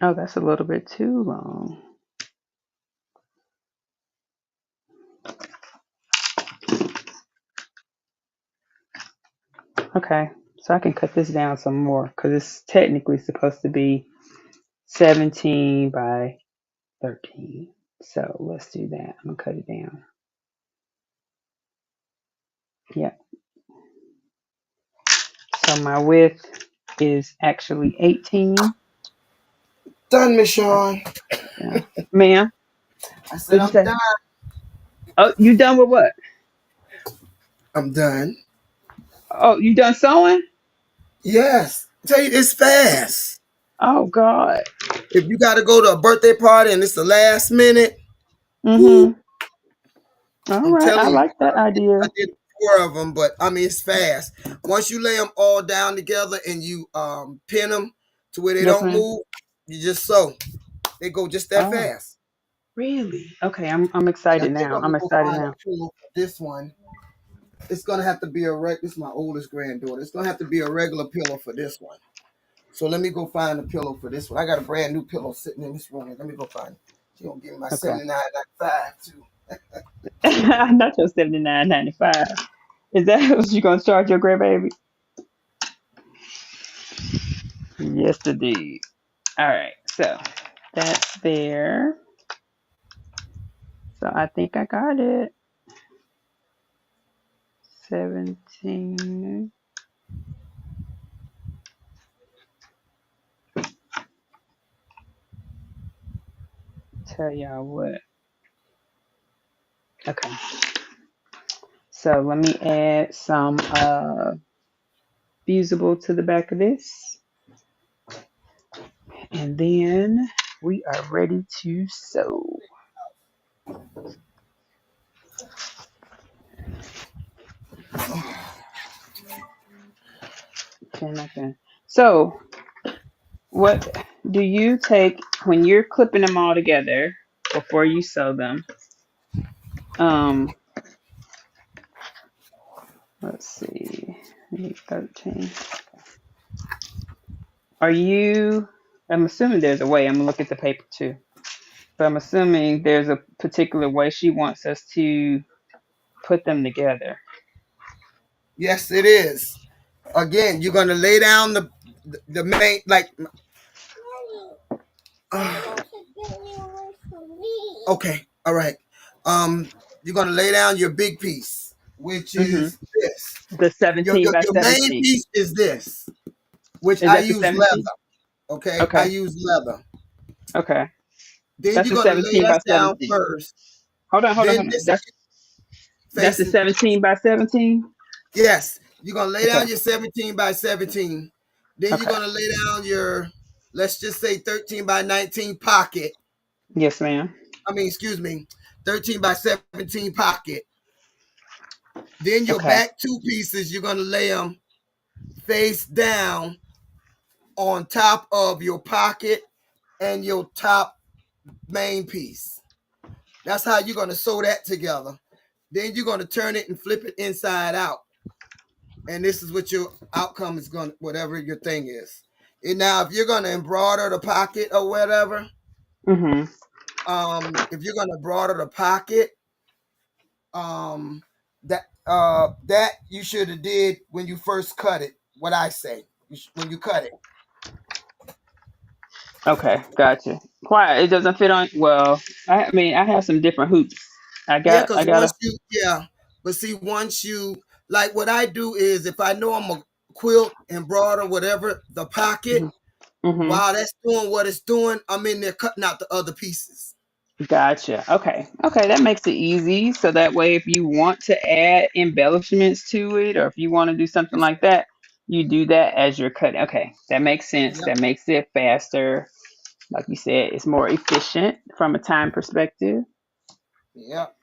oh, that's a little bit too long. Okay, so I can cut this down some more because it's technically supposed to be 17 by 13. So let's do that. I'm gonna cut it down. Yep. So my width is actually 18. Done, Miss Sean. Yeah. Ma'am, I said what'd you I'm say? done. Oh, you done with what? I'm done. Oh, you done sewing? Yes. I tell you, it's fast. Oh God. If you got to go to a birthday party and it's the last minute, whoo, Mm-hmm. All I'm right. telling I you, like that I idea. did 4 of them, but I mean, it's fast. Once you lay them all down together and you pin them to where they Yes, don't ma'am. move, you just sew. They go just that Oh, fast. really? Okay, I'm And I excited think now. I'm I'm gonna go excited find now. a pillow for this one. It's gonna have to be a This is my oldest granddaughter. It's gonna have to be a regular pillow for this one. So let me go find a pillow for this one. I got a brand new pillow sitting in this room. Let me go find it. She gonna give me my Okay. 79.95 too. Not your 79.95. Is that what you gonna charge your grandbaby? Yes, indeed. All right. So that's there. So I think I got it. 17. Tell y'all what. Okay. So let me add some fusible to the back of this. And then we are ready to sew. Okay. So what do you take when you're clipping them all together before you sew them? Um, Let's see. I need 13. Are you? I'm assuming there's a way. I'm gonna look at the paper too. But I'm assuming there's a particular way she wants us to put them together. Yes, it is. Again, you're gonna lay down the main like. Uh, okay, all right. You're gonna lay down your big piece, which Hmm. is this. The 17 by Your main 17. piece is this, which Is I that the use 17? leather. Okay, I Okay. use leather. Okay. Then That's you're the gonna lay 17 that by down 17. first. Hold Then on. this That's the facing. 17 by 17. Yes, you're gonna lay Okay. down your 17 by 17. Then you're Okay. gonna lay down your, let's just say 13 by 19 pocket. Yes, ma'am. I mean, excuse me, 13 by 17 pocket. Then your Okay. back two pieces, you're gonna lay them face down on top of your pocket and your top main piece. That's how you're gonna sew that together. Then you're gonna turn it and flip it inside out. And this is what your outcome is gonna, whatever your thing is. And now if you're gonna embroider the pocket or whatever, Mm-hmm. if you're gonna embroider the pocket, um that you should have did when you first cut it. What I say, when you cut it. Okay. Gotcha. Why it doesn't fit on? Well, I mean, I have some different hoops. Yeah, I because got a. once you, yeah, but see, once you, like what I do is if I know I'm a quilt, embroider, whatever, the pocket, Mm-hmm. while that's doing what it's doing, I'm in there cutting out the other pieces. Gotcha. Okay. Okay. That makes it easy. So that way, if you want to add embellishments to it, or if you want to do something like that, you do that as you're cutting. Okay. That makes sense. Yep, That makes it faster. Like you said, it's more efficient from a time perspective. yep.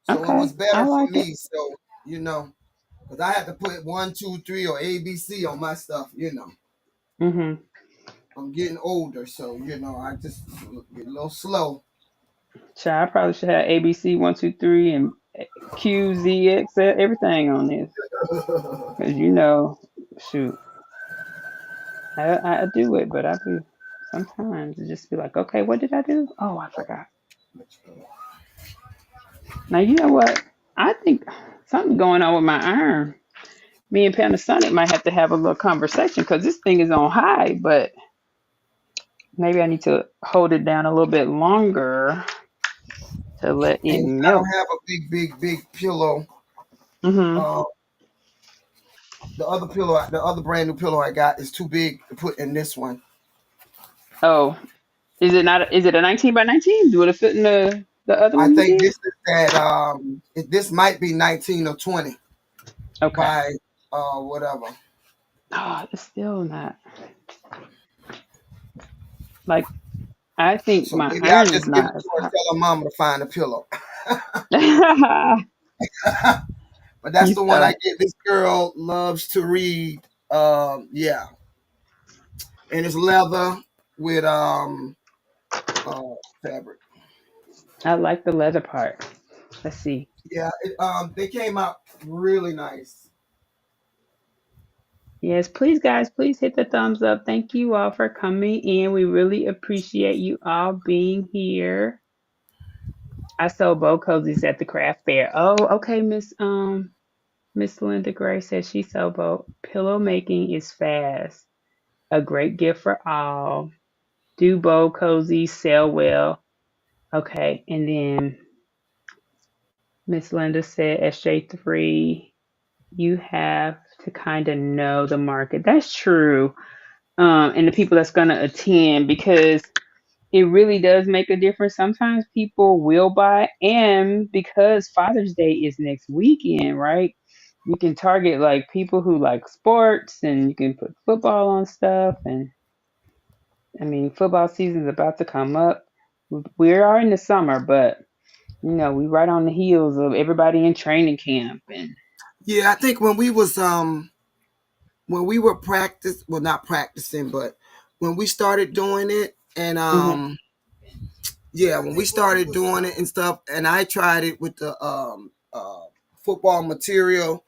So it Okay. was I better for like it. me. So, because I had to put 1, 2, 3 or ABC on my stuff. Mm-hmm. I'm getting older, so I just get a little slow. So I probably should have ABC 1, 2, 3 and QZX everything on this because shoot, I do it, but I be sometimes it just be like, okay, what did I do? Oh, I forgot. Now you know what? I think something's going on with my iron. Me and Panasonic might have to have a little conversation because this thing is on high, but maybe I need to hold it down a little bit longer to let it And I don't melt. have a big pillow. Mm-hmm. Uh, the other brand new pillow I got is too big to put in this one. Oh, is it not? Is it a 19 by 19? Do it fit in the other I one you think did? this is that this might be 19 or 20 Okay. by whatever. Oh, it's still not like I think So my maybe I'll iron is just give it not to as her and hot. tell her mama to find a pillow. But that's You the one I start. get. This girl loves to read. Yeah, and it's leather with uh fabric. I like the leather part. Let's see. Yeah, they came out really nice. Yes, please, guys, please hit the thumbs up. Thank you all for coming in. We really appreciate you all being here. I sold bow cozies at the craft fair. Oh, okay, Miss Linda Gray says she sold bow. Pillow making is fast. A great gift for all. Do bow cozies sell well? Okay, and then Miss Linda said SJ3, you have to kind of know the market. That's true. And the people that's going to attend because it really does make a difference. Sometimes people will buy, and because Father's Day is next weekend, right? You can target like people who like sports and you can put football on stuff. And I mean, football season's about to come up. We are in the summer, but we right on the heels of everybody in training camp and Yeah, I think when we were well, not practicing, but when we started doing it, and hmm yeah, when we started doing it and stuff, and I tried it with the football material.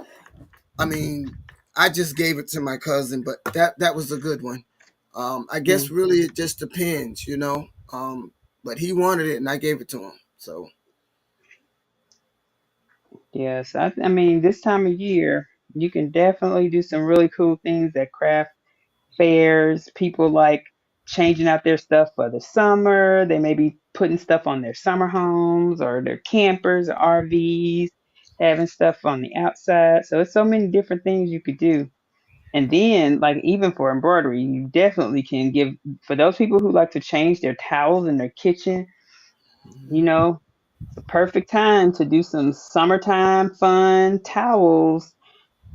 I mean, I just gave it to my cousin, but that was a good one. I guess Mm. really it just depends, but he wanted it and I gave it to him. So Yes, I mean, this time of year, you can definitely do some really cool things at craft fairs. People like changing out their stuff for the summer. They may be putting stuff on their summer homes or their campers or RVs, having stuff on the outside. So it's so many different things you could do. And then, like, even for embroidery, you definitely can give, for those people who like to change their towels in their kitchen, you know, it's a perfect time to do some summertime fun towels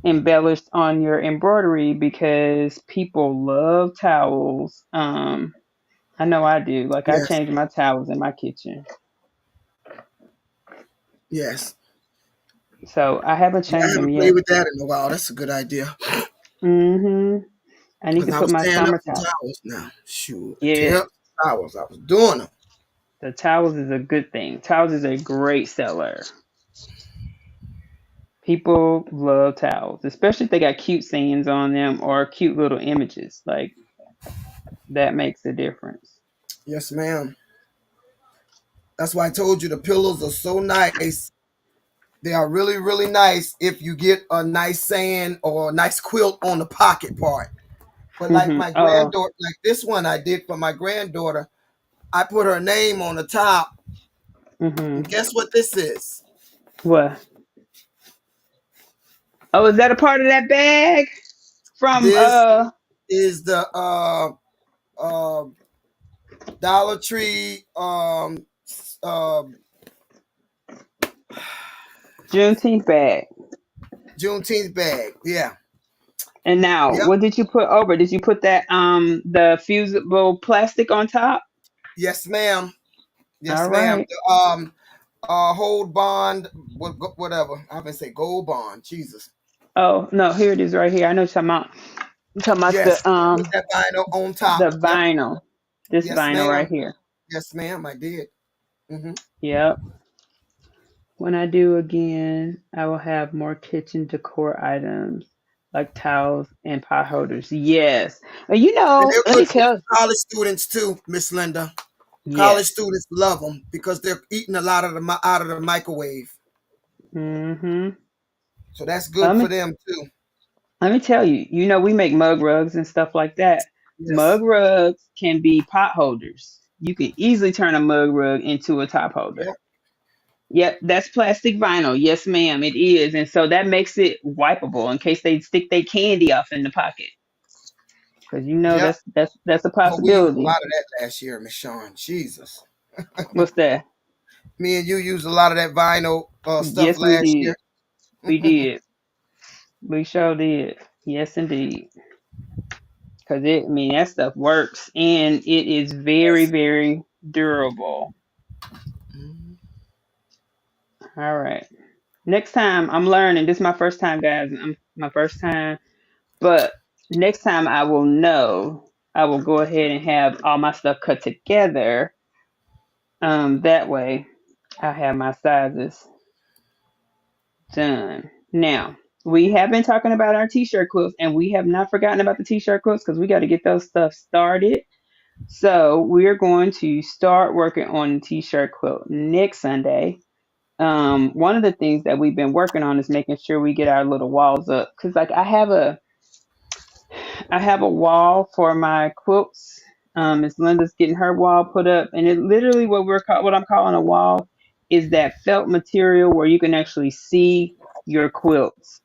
embellished on your embroidery because people love towels. I know I do. Like, I yes, change my towels in my kitchen. yes. So I haven't Yeah, I changed them haven't played yet. with that in a while. That's a good idea. I need Because to I put was my tearing up summer some towels. towels now. Shoot, I tear Yeah, up some towels. I was doing them. the towels is a good thing. Towels is a great seller. People love towels, especially if they got cute sayings on them or cute little images. Like, that makes a difference. Yes, ma'am. That's why I told you the pillows are so nice. They are really, really nice if you get a nice saying or a nice quilt on the pocket part. But like my Oh, granddaughter, like this one I did for my granddaughter, I put her name on the top. And hmm guess what this is? what? Oh, is that a part of that bag from This is the uh Dollar Tree uh Juneteenth bag? Juneteenth bag. Yeah. And now, Yep. what did you put over? Did you put that the fusible plastic on top? Yes, ma'am. Yes, All ma'am. right. Hold bond, whatever. I haven't say gold bond. Jesus. Oh no, here it is right here. I know what you're talking about. You're talking about Yes. Put that vinyl on the top. Yep. vinyl. This Yes, vinyl right ma'am. here. Yes, ma'am. I did. Hmm. Yep. When I do again, I will have more kitchen decor items like towels and pot holders. Yes. And they're Let me good for tell. college students too, Miss Linda. College Yes. students love them because they're eating a lot of out of the microwave. Mm-hmm. So that's Let good for me them too. let me tell you. We make mug rugs and stuff like that. Yes. Mug rugs can be pot holders. You can easily turn a mug rug into a top holder. Yep. Yep, that's plastic vinyl. Yes, ma'am, it is. And so that makes it wipeable in case they stick their candy off in the pocket. Because Yep. that's a Oh, we used a possibility. lot of that last year, Miss Shawn. Jesus. What's that? Me and you used a lot of that vinyl stuff Yes, we last year. did. We did. We sure did. Yes, indeed. Because I mean, that stuff works and it is very, Yes. very durable. All right. Next time I'm learning. This is my first time, guys. My first time. But next time I will know. I will go ahead and have all my stuff cut together. That way I have my sizes done. Now, we have been talking about our t-shirt quilts and we have not forgotten about the t-shirt quilts because we got to get those stuff started. So we're going to start working on the t-shirt quilt next Sunday. One of the things that we've been working on is making sure we get our little walls up because like I have a wall for my quilts. Miss Linda's getting her wall put up, and it literally what I'm calling a wall is that felt material where you can actually see your quilts,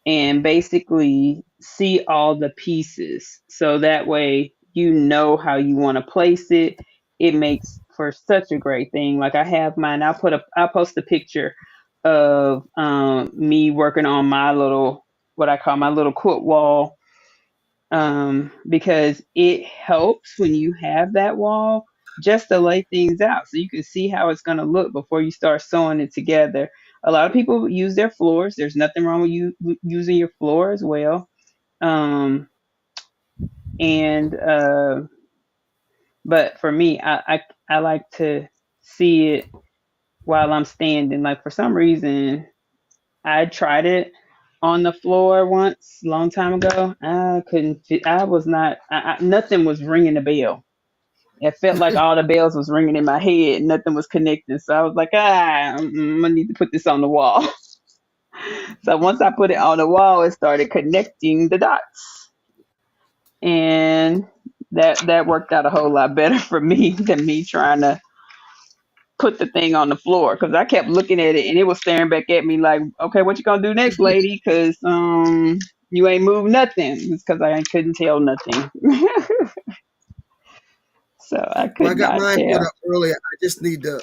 and basically see all the pieces. So that way you know how you want to place it. It makes for such a great thing. Like I have mine. I'll post a picture of me working on my little what I call my little quilt wall, because it helps when you have that wall just to lay things out so you can see how it's going to look before you start sewing it together. A lot of people use their floors. There's nothing wrong with you using your floor as well. Um, and But for me, I like to see it while I'm standing. Like for some reason, I tried it. on the floor once, long time ago. I couldn't. I was not. Nothing was ringing the bell. It felt like all the bells was ringing in my head. Nothing was connecting. So I was like, I need to put this on the wall. So once I put it on the wall, it started connecting the dots, and that worked out a whole lot better for me than me trying to put the thing on the floor because I kept looking at it and it was staring back at me like, okay, what you gonna do next, lady? Because you ain't moved nothing. It's because I couldn't tell nothing. So I Well, I could got not mine put tell. up earlier. I just need to,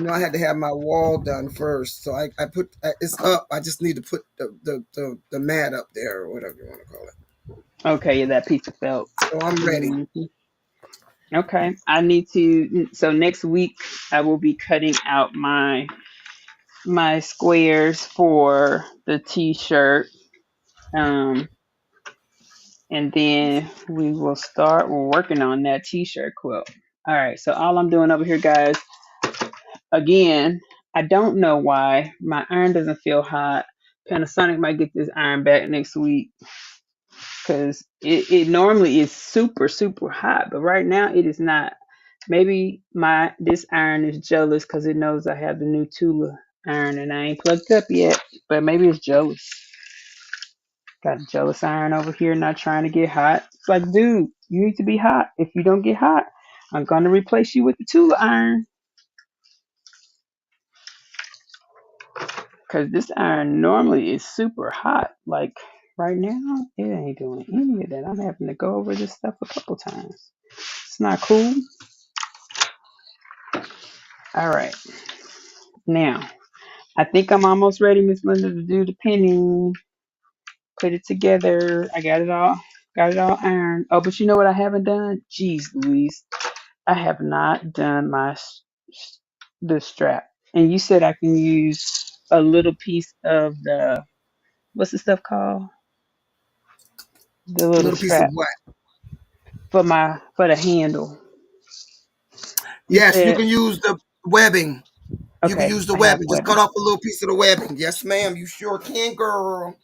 I had to have my wall done first. So I put it's up. I just need to put the mat up there or whatever you want to call it. Okay, yeah, that piece of felt. So I'm ready. hmm Okay, I need to. So next week I will be cutting out my squares for the t-shirt. Um, and then we will start working on that t-shirt quilt. All right, so all I'm doing over here, guys, again, I don't know why my iron doesn't feel hot. Panasonic might get this iron back next week because it normally is super, super hot, but right now it is not. Maybe my this iron is jealous because it knows I have the new Tula iron and I ain't plugged up yet, but maybe it's jealous. Got a jealous iron over here not trying to get hot. It's like, dude, you need to be hot. If you don't get hot, I'm gonna replace you with the Tula iron. Cause this iron normally is super hot. Like right now, it ain't doing any of that. I'm having to go over this stuff a couple times. It's not cool. All right. Now, I think I'm almost ready, Miss Linda, to do the pinning. Put it together. I got it all. Got it all ironed. Oh, but you know what I haven't done? Jeez, Louise. I have not done the strap. And you said I can use a little piece of the what's the stuff called? The A little little piece of strap what? for the handle. You Yes, you said can use the webbing. You can okay. use the I have webbing. Just cut webbing. off a little piece of the webbing. Yes, ma'am. You sure can, girl.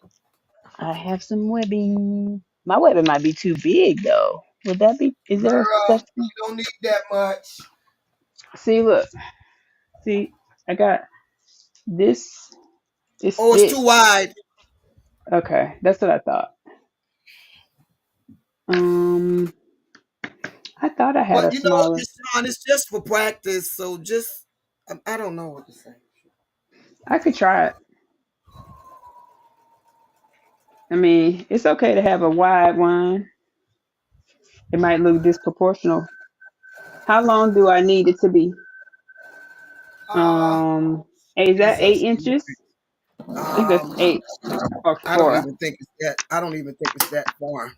I have some webbing. My webbing might be too big though. Would that be? Is there Girl, such? you don't need that much. See, look. See, I got this. It's Oh, it's thick. too wide. Okay, that's what I thought. Um, I thought I had But a you know what, smaller. Miss Shawn, it's just for practice. So just, I don't know what to say. I could try it. I mean, it's okay to have a wide one. It might look disproportional. How long do I need it to be? Uh, Um, is that it's up. 8 inches? I think that's Um, 8 or 4. I don't even think it's that far.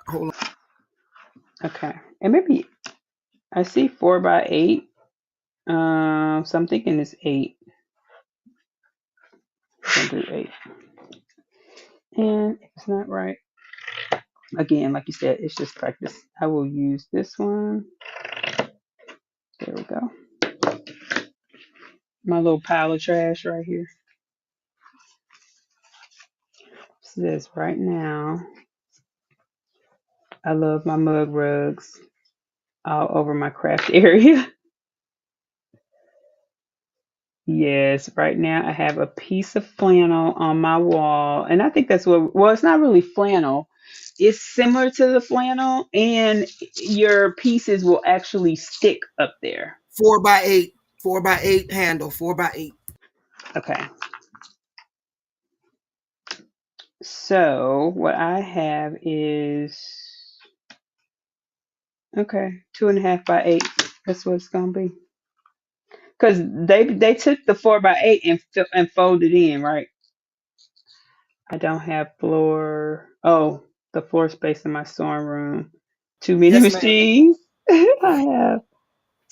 Hold Okay, and maybe I see 4 by 8. So I'm thinking it's 8. I'm gonna do 8. And if it's not right, again, like you said, it's just practice. I will use this one. There we go. My little pile of trash right here. Says right now, I love my mug rugs all over my craft area. Yes, right now I have a piece of flannel on my wall, and I think that's what, well, it's not really flannel. It's similar to the flannel, and your pieces will actually stick up there. 4 by 8, 4 by 8 handle, 4 by 8. Okay, so what I have is, okay, 2.5 by 8. That's what it's gonna be. Because they took the 4 by 8 and folded in, right? I don't have floor. Oh, the floor space in my sewing room. Too many Yes, ma'am. machines. I have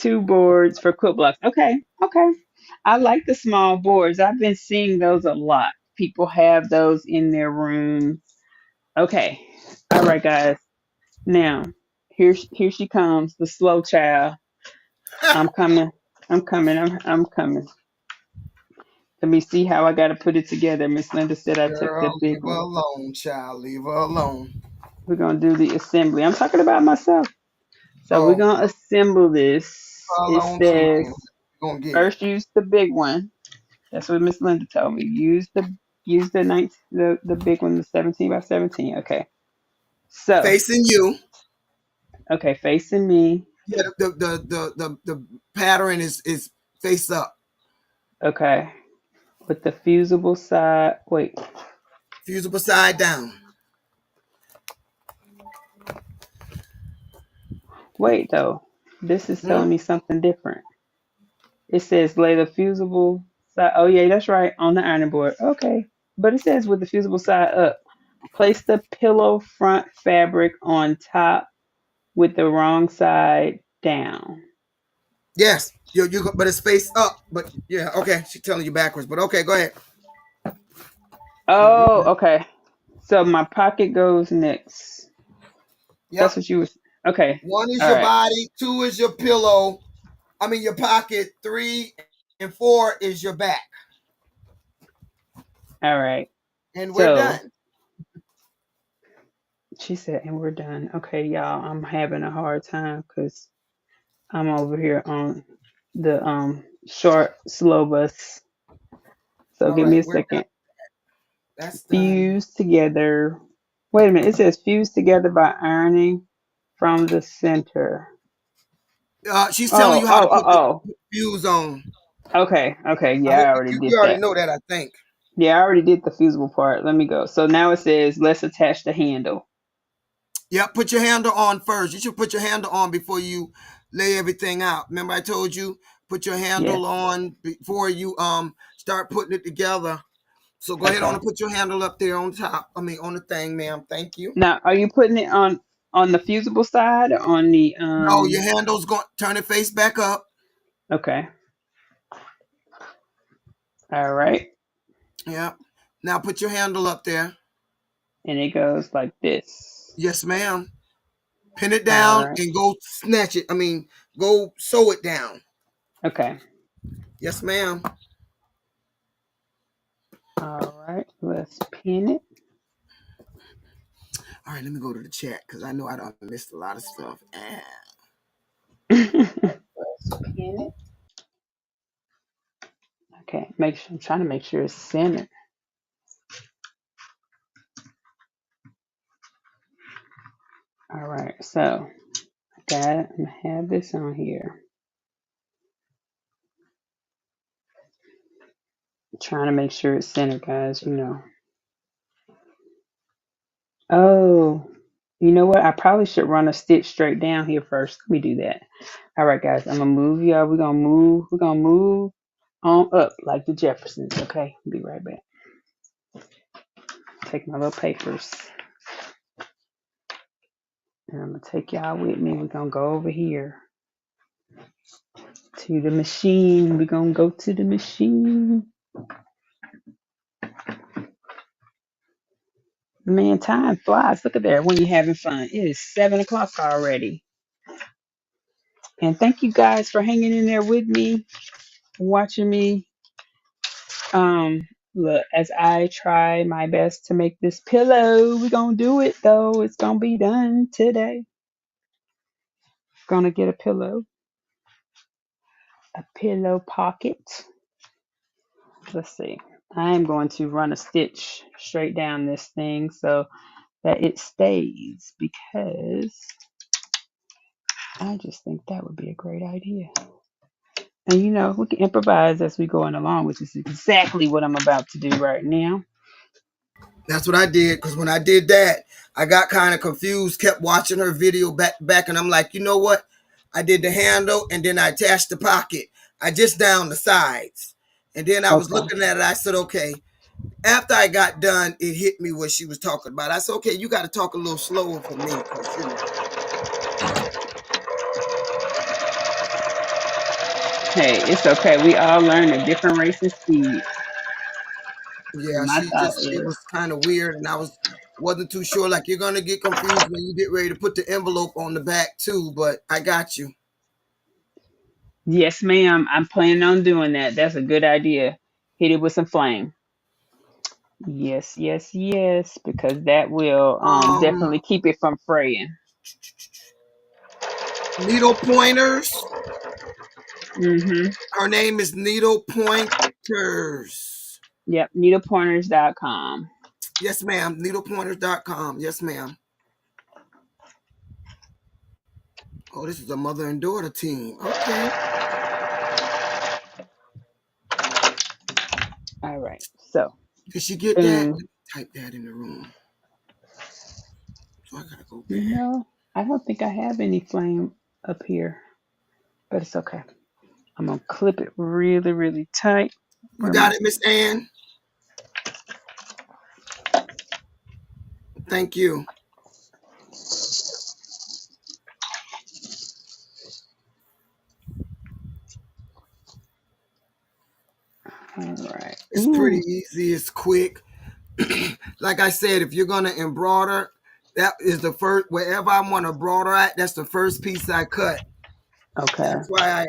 2 boards for quilt blocks. Okay, okay. I like the small boards. I've been seeing those a lot. People have those in their rooms. Okay. All right, guys. Now, here she comes, the slow child. I'm coming. I'm coming. I'm coming. Let me see how I got to put it together. Miss Linda said I took the Girl, big leave her one. alone, child. Leave her alone. We're going to do the assembly. I'm talking about myself. So we're Oh, going to assemble this. how It long too, says man? We gonna get it. first use the big one. That's what Miss Linda told me. Use the 19, the big one, the 17 by 17. Okay. So, Facing you. okay, facing me. Yeah, the pattern is face up. Okay. With the fusible side. Wait. Fusible side down. Wait though. This is Hmm? telling me something different. It says lay the fusible side. Oh yeah, that's right. On the ironing board. Okay. But it says with the fusible side up. Place the pillow front fabric on top with the wrong side down. Yes. But it's face up. But yeah, okay. She's telling you backwards. But okay, go ahead. Yeah, we Oh, good. okay. So my pocket goes next. That's Yep. what you was. Okay. One is All your right. body, two is your pillow. I mean your pocket, three and four is your back. All right. And we're So done. she said, and we're done. Okay, y'all. I'm having a hard time because I'm over here on the short slow bus. So All give me right, a we're done. second. That's done. Fuse together. Wait a minute. It says fuse together by ironing from the center. She's telling Oh, you how to oh, put the oh, fuse on. oh. Okay, okay. I Yeah, I hope already you did already that. know that, I think. Yeah, I already did the fusible part. Let me go. So now it says let's attach the handle. Yep, put your handle on first. You should put your handle on before you lay everything out. Remember I told you put your Yes. handle on before you start putting it together. So go ahead on Okay. and put your handle up there on top. I mean on the thing, ma'am. Thank you. Now, are you putting it on the fusible side or on the No, your handle's going turn it face back up. Okay. All right. Yep. Now put your handle up there. And it goes like this. Yes, ma'am. Pin it All down right. and go snatch it. I mean, go sew it down. Okay. Yes, ma'am. All right. Let's pin it. All right, let me go to the chat because I know I done missed a lot of stuff. Let's pin it. Okay. I'm trying to make sure it's centered. All right. So I got it. I'm gonna have this on here. Trying to make sure it's centered, guys. Oh, you know what? I probably should run a stitch straight down here first. Let me do that. All right, guys. I'm gonna move y'all. We're gonna move. We're gonna move on up like the Jeffersons. Okay. Be right back. Take my little papers. And I'm gonna take y'all with me. We're gonna go over here to the machine. We're gonna go to the machine. Man, time flies. Look at there when you're having fun. It is 7 o'clock already. And thank you guys for hanging in there with me, watching me. Look, as I try my best to make this pillow, we're gonna do it though. It's gonna be done today. Gonna get a pillow pocket. Let's see. I'm going to run a stitch straight down this thing so that it stays because I just think that would be a great idea. And we can improvise as we going along, which is exactly what I'm about to do right now. That's what I did because when I did that, I got kind of confused. Kept watching her video back, and I'm like, you know what? I did the handle and then I attached the pocket. I just down the sides, and then I was Okay. looking at it. I said, okay. After I got done, it hit me what she was talking about. I said, okay, you got to talk a little slower for me because Hey, it's okay. We all learn at different rates and speeds. yeah, My thought it is, was kind of weird, and I wasn't too sure. Like you're gonna get confused when you get ready to put the envelope on the back too, but I got you. yes, ma'am. I'm planning on doing that. That's a good idea. Hit it with some flame. Yes, yes, yes, because that will Um, definitely keep it from fraying. Needle pointers. Mm-hmm. Her name is Needle Pointers. Yep, needlepointers.com. Yes, ma'am. Needlepointers.com. Yes, ma'am. Oh, this is a mother and daughter team. Okay. All right. So, Did she get that? boom. Type that in the room. So I gotta go You back. know, I don't think I have any flame up here, but it's okay. I'm gonna clip it really, really tight. You Where am got I? it, Miss Ann? Thank you. All right. It's pretty Ooh. easy. It's quick. Like I said, if you're gonna embroider, that is the first. Wherever I want to embroider at, that's the first piece I cut. Okay. That's why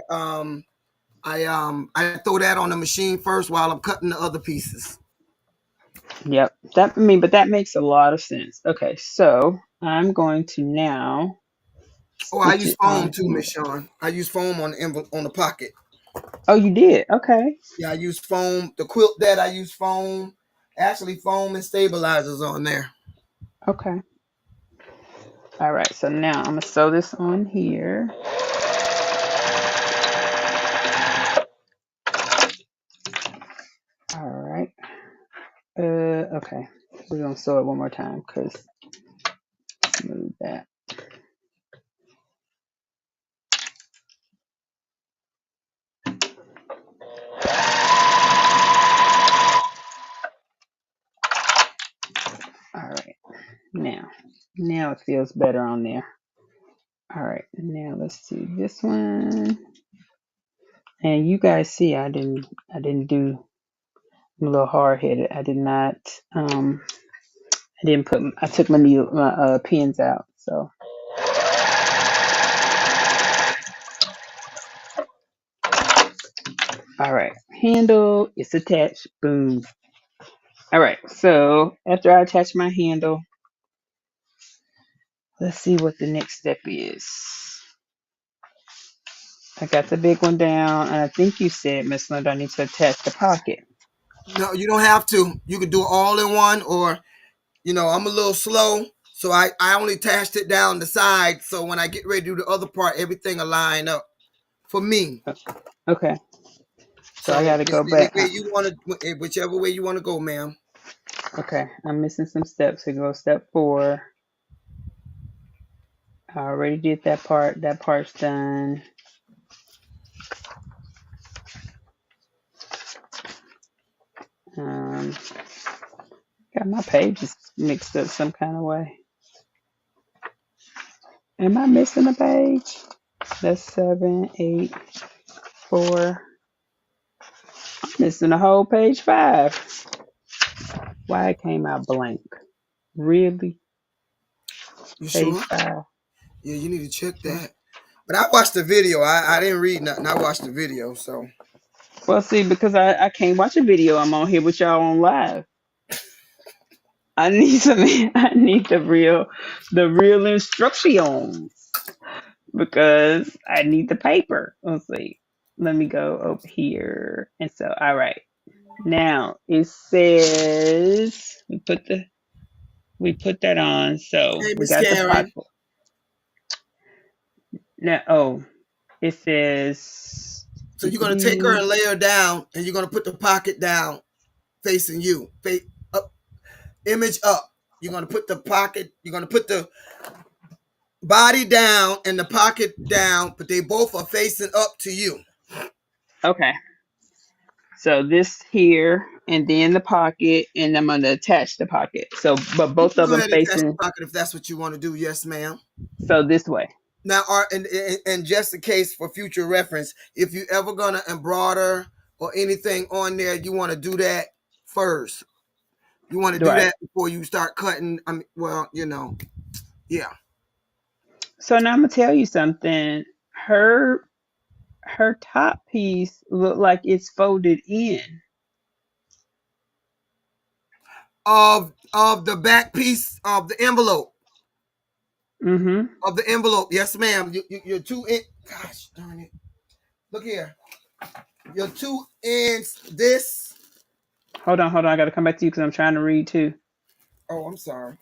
I throw that on the machine first while I'm cutting the other pieces. Yep. But that makes a lot of sense. Okay, so I'm going to now Oh, I stitch use it foam on too, here. Miss Sean. I use foam on the on the pocket. Oh, you did? Okay. Yeah, I use foam. The quilt that I use foam, actually foam and stabilizers on there. Okay. All right. So now I'm gonna sew this on here. All right. Okay. We're gonna sew it one more time because move that. All right. Now it feels better on there. All right. Now let's see this one. And you guys see, I didn't do. I'm a little hard headed. I did not. I didn't put. I took my pins out. So all right. Handle is attached. Boom. All right. So after I attach my handle, let's see what the next step is. I got the big one down, and I think you said, Miss Linda, I need to attach the pocket. No, you don't have to. You could do it all in one, or I'm a little slow, so I only attached it down the side. So when I get ready to do the other part, everything will line up for me. Okay. So I got So to it's go any back. way you want to, whichever way you want to go, ma'am. Okay. I'm missing some steps. So go step 4. I already did that part. That part's done. Um, got my pages mixed up some kind of way. Am I missing a page? That's 7, 8, 4. I'm missing a whole page 5. Why it came out blank? Really? You Page sure? 5. Yeah, you need to check that. But I watched the video. I didn't read nothing. I watched the video. So Well, see, because I can't watch a video, I'm on here with y'all on live. I need some. I need the real instructions because I need the paper. Let's see. Let me go over here. And so, all right. Now it says we put that on. So hey, we Miss got the Karen. pocket. Now, oh, it says So you're gonna take her and lay her down, and you're gonna put the pocket down, facing you, face up, image up. You're gonna put the pocket. You're gonna put the body down and the pocket down, but they both are facing up to you. okay. So this here, and then the pocket, and I'm gonna attach the pocket. So, but You both can of go them ahead and attach the facing. pocket if that's what you want to do. Yes, ma'am. So this way. Now, and just in case for future reference, if you ever gonna embroider or anything on there, you want to do that first. You want to do Right. that before you start cutting. I mean, well, yeah. So now I'm gonna tell you something. Her her top piece looked like it's folded in. of the back piece of the envelope. Mm-hmm. Of the envelope. Yes, ma'am. You're two in. Gosh darn it. Look here. Your two ends. This. Hold on. I gotta come back to you because I'm trying to read too. Oh, I'm sorry.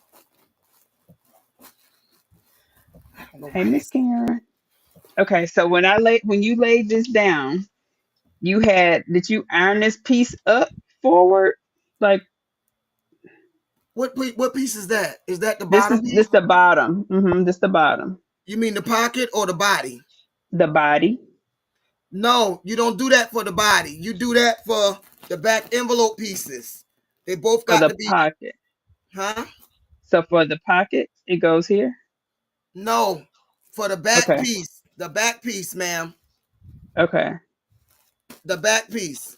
I don't know Hey, why Miss this. Karen. Okay, so when you laid this down, did you iron this piece up forward? Like What piece is that? Is that the this bottom is this piece? the bottom. This the bottom. You mean the pocket or the body? The body No, you don't do that for the body. You do that for the back envelope pieces. They both for got the to be, pocket. huh? So for the pocket, it goes here. No, for the back Okay. piece. The back piece, ma'am. Okay. The back piece.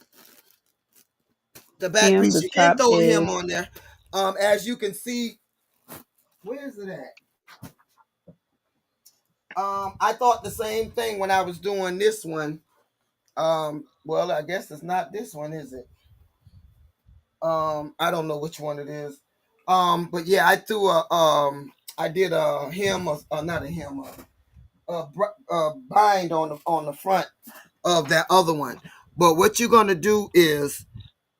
The back Hem, piece. the You can top throw him edge. on there. As you can see, where is it at? I thought the same thing when I was doing this one. Well, I guess it's not this one, is it? I don't know which one it is. But yeah, I did a hem, not a hem, bind on the front of that other one. But what you're gonna do is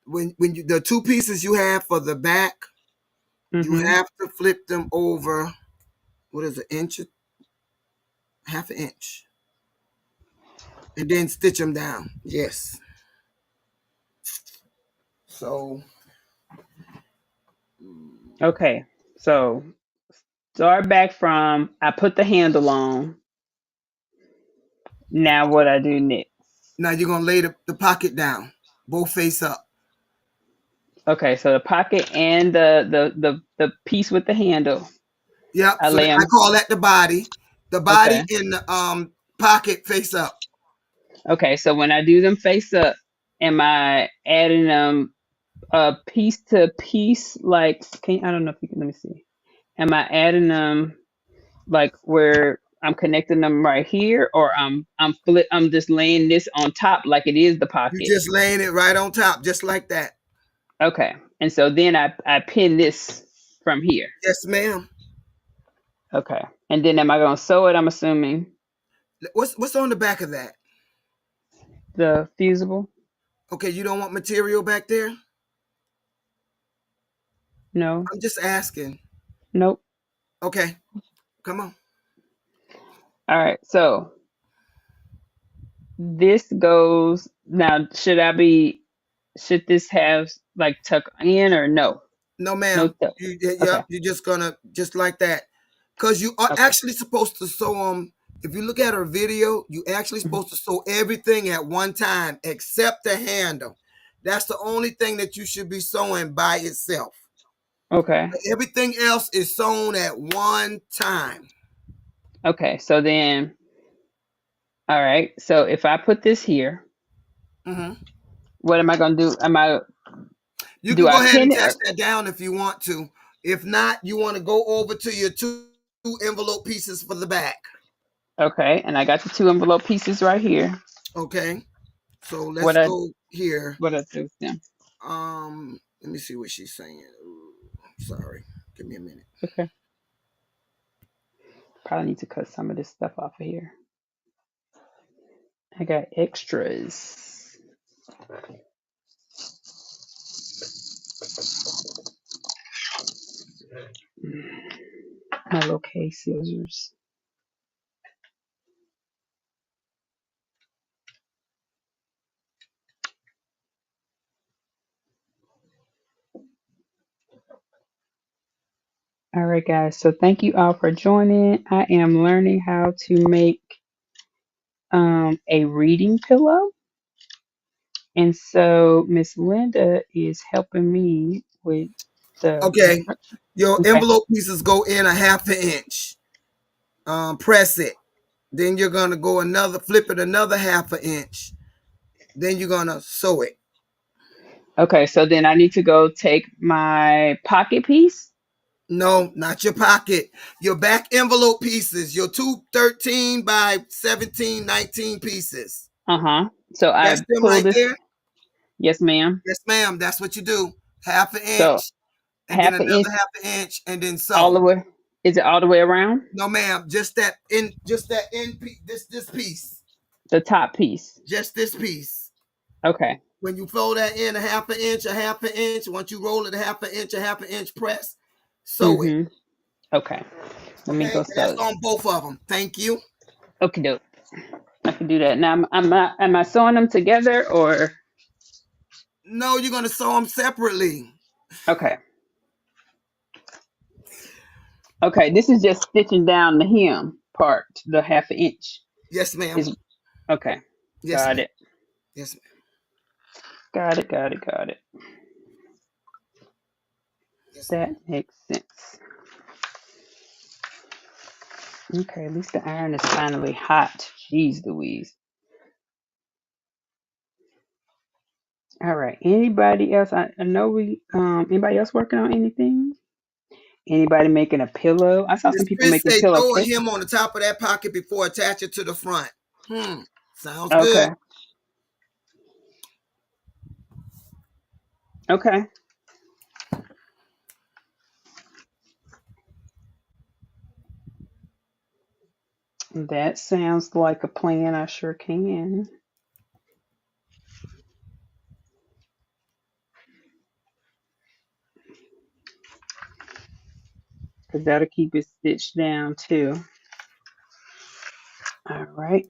when the two pieces you have for the back, you Mm-hmm. have to flip them over. What is it, inch, half an inch, and then stitch them down. Yes. So Okay. So start back from I put the handle on. Now what I do next? now you're gonna lay the pocket down, both face up. Okay, so the pocket and the piece with the handle. Yep. I So lay I them. call that the body. The body Okay. in the pocket face up. Okay, so when I do them face up, am I adding them piece to piece? Like, I don't know if you can, let me see. Am I adding them like where I'm connecting them right here, or I'm just laying this on top like it is the You pocket? just laying it right on top, just like that. Okay, and so then I pin this from here. Yes, ma'am. Okay, and then am I gonna sew it? I'm assuming What's on the back of that? the fusible. Okay, you don't want material back there? No, I'm just asking. nope. Okay, come on. All right, so this goes now. Should this have like tuck in or no? No, No ma'am. tuck. Yep, Okay. you're just gonna just like that, cause you are Okay. actually supposed to sew them. If you look at her video, you actually Mhm. supposed to sew everything at one time except the handle. That's the only thing that you should be sewing by itself. Okay. Everything else is sewn at one time. Okay. So then, all right. So if I put this here, Hmm. what am I gonna do? You Do can I go ahead and pin it? attach that down if you want to. If not, you want to go over to your two envelope pieces for the back. Okay. And I got the two envelope pieces right here. Okay. So What let's I go here. what I do with them? Let me see what she's saying. Ooh, sorry. Give me a minute. Okay. Probably need to cut some of this stuff off of here. I got extras. My little case scissors. All right, guys. So thank you all for joining. I am learning how to make a reading pillow. And so Miss Linda is helping me with the Okay. instruction. Your Okay. envelope pieces go in a half an inch. Press it. Then you're gonna go flip it another half an inch. Then you're gonna sew it. Okay. So then I need to go take my pocket piece. No, not your pocket. Your back envelope pieces. Your two 13 by 17, 19 pieces. Uh-huh. So That's I them pull right this. there. Yes, ma'am. Yes, ma'am. That's what you do. Half an So inch. and then Half an inch another half an inch, and then all the sew. way. Is it all the way around? No, ma'am, just that end piece, this piece, The top piece. just this piece. Okay. When you fold that in a half an inch, a half an inch, once you roll it a half an inch press, sew it. Mm-hmm. Okay. Let me Okay, go and that's sew it. on both of them. Thank you. Okay, doke. I can do that. Now, am I sewing them together or? No, you're gonna sew them separately. Okay. Okay. This is just stitching down the hem part, the half an inch. Yes, ma'am. Is okay. Yes, Got ma'am. it. Yes, ma'am. Got it. Got it. Got it. Yes, ma'am. That makes sense. Okay. At least the iron is finally hot. Jeez Louise. All right. Anybody else? I know we. Anybody else working on anything? Anybody making a pillow? I saw Miss some people Chris making say throw a pillowcase. hem on the top of that pocket before attach it to the front. Sounds good. Okay. Okay. That sounds like a plan. I sure can. Because that'll keep it stitched down too. All right.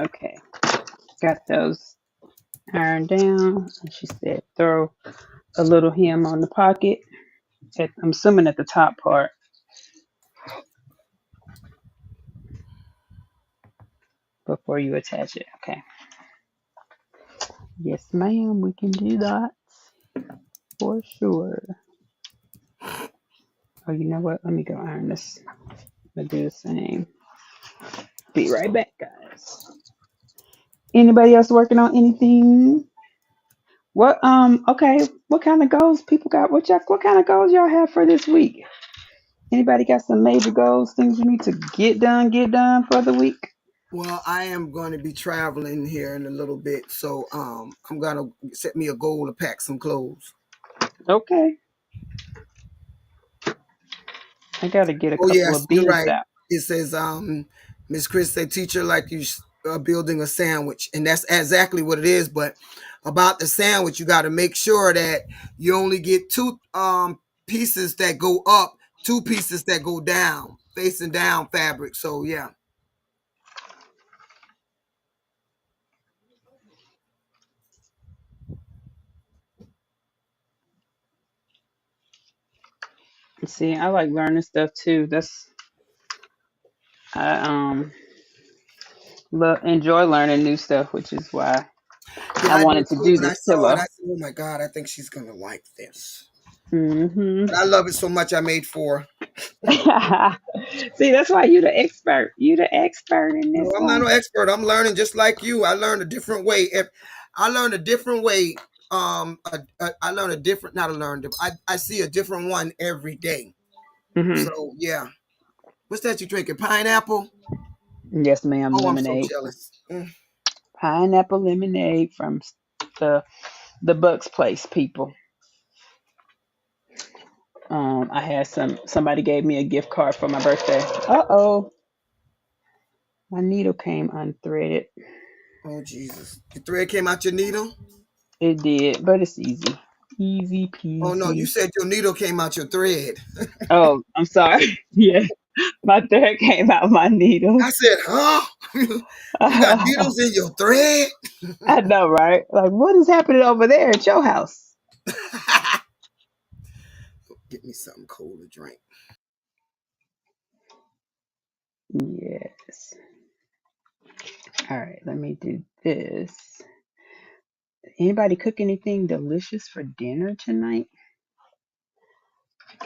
Okay. Got those ironed down. And she said throw a little hem on the pocket. I'm assuming at the top part before you attach it. Okay. Yes, ma'am. We can do that for sure. Oh, you know what? Let me go iron this. I'll do the same. Be right back, guys. Anybody else working on anything? What okay, what kind of goals people got? What kind of goals y'all have for this week? Anybody got some major goals, things you need to get done for the week? Well, I am going to be traveling here in a little bit, so I'm gonna set me a goal to pack some clothes. Okay. I gotta get a Oh couple yes, of you're beads right. out. It says Miss Chris said teacher like you building a sandwich, and that's exactly what it is. But about the sandwich, you got to make sure that you only get two pieces that go up, two pieces that go down, facing down fabric. So yeah. See, I like learning stuff too. I enjoy learning new stuff, which is why Yeah, I I did wanted to too. do When I this saw it, pillow. I said, "Oh my God, I think she's gonna like this." Hmm. But I love it so much. I made four. See, that's why you the expert. You the expert in No, this I'm not one. no expert. I'm learning just like you. I learned a different way. If I learned a different way, I learn a different. Not a learned. I see a different one every day. Hmm. So yeah. What's that you drinking? Pineapple? Yes, ma'am. Oh, I'm so Lemonade. jealous. Pineapple lemonade from the the Bucks Place people. I had somebody gave me a gift card for my birthday. Uh-oh, my needle came unthreaded. Oh Jesus! The thread came out your needle. It did, but it's easy. Easy Oh no! You peasy. said your needle came out your thread. Oh, I'm sorry. Yeah, my thread came out my needle. I said, huh? You got I needles in your thread? know, right? Like, what is happening over there at your house? Get me something cold to drink. Yes. All right, let me do this. Anybody cook anything delicious for dinner tonight?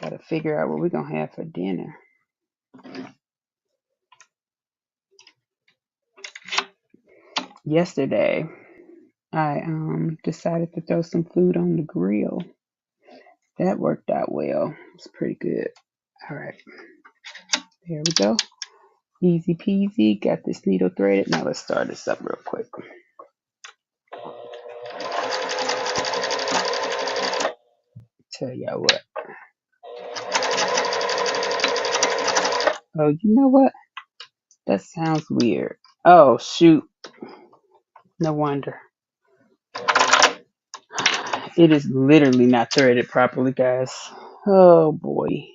Gotta figure out what we're gonna have for dinner. Yesterday, I decided to throw some food on the grill. That worked out well. It's pretty good. All right. There we go. Easy peasy. Got this needle threaded. Now let's start this up real quick. Tell y'all what. Oh, you know what? That sounds weird. Oh, shoot. No wonder. It is literally not threaded properly, guys. Oh, boy.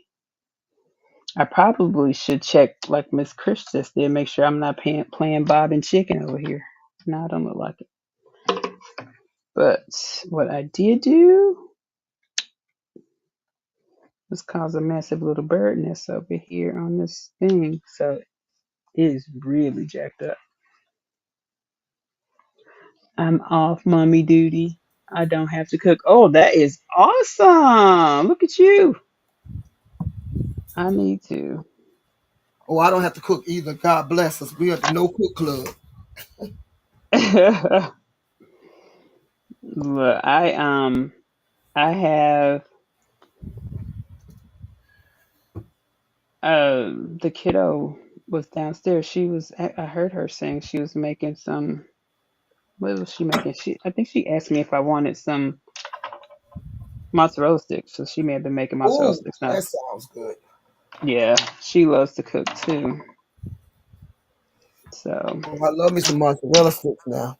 I probably should check, like Miss Chris just did, make sure I'm not playing Bob and Chicken over here. No, I don't look like it. But what I did do was cause a massive little bird nest over here on this thing. So it is really jacked up. I'm off mommy duty. I don't have to cook. Oh, that is awesome. Look at you. I need to. Oh, I don't have to cook either. God bless us. We are the no cook club. Look, I have the kiddo was downstairs. I heard her saying she was making some. What was she making? I think she asked me if I wanted some mozzarella sticks. So she may have been making mozzarella Oh, sticks now. that sounds good. Yeah, she loves to cook too. So, Oh, I love me some mozzarella sticks now.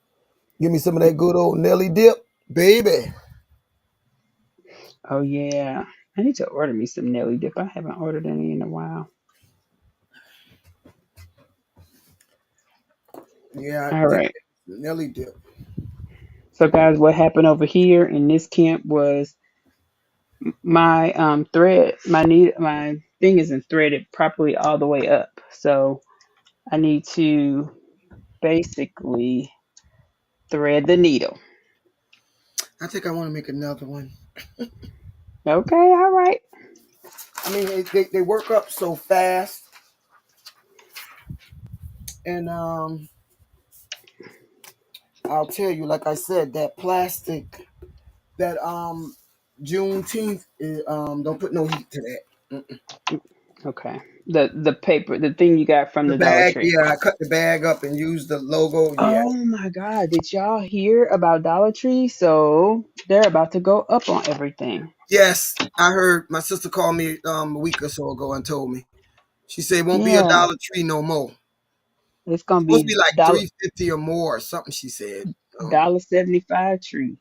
Give me some of that good old Nelly dip, baby. oh yeah, I need to order me some Nelly dip. I haven't ordered any in a while. Yeah, All right. Nelly dip. So guys, what happened over here in this camp was my my thing isn't threaded properly all the way up. So I need to basically thread the needle. I think I want to make another one. Okay, all right. I mean, they work up so fast, and I'll tell you, like I said, that plastic, that Juneteenth, don't put no heat to that. Mm-mm. Okay. The paper, the thing you got from The the Dollar bag, Tree. yeah, I cut the bag up and used the logo. Yeah. Oh my God, did y'all hear about Dollar Tree? So they're about to go up on everything. Yes, I heard. My sister called me a week or so ago and told me. She said it won't be a Yeah, Dollar Tree no more. it's gonna Supposed to be be like 350 or more or something. She said. $1.75 tree.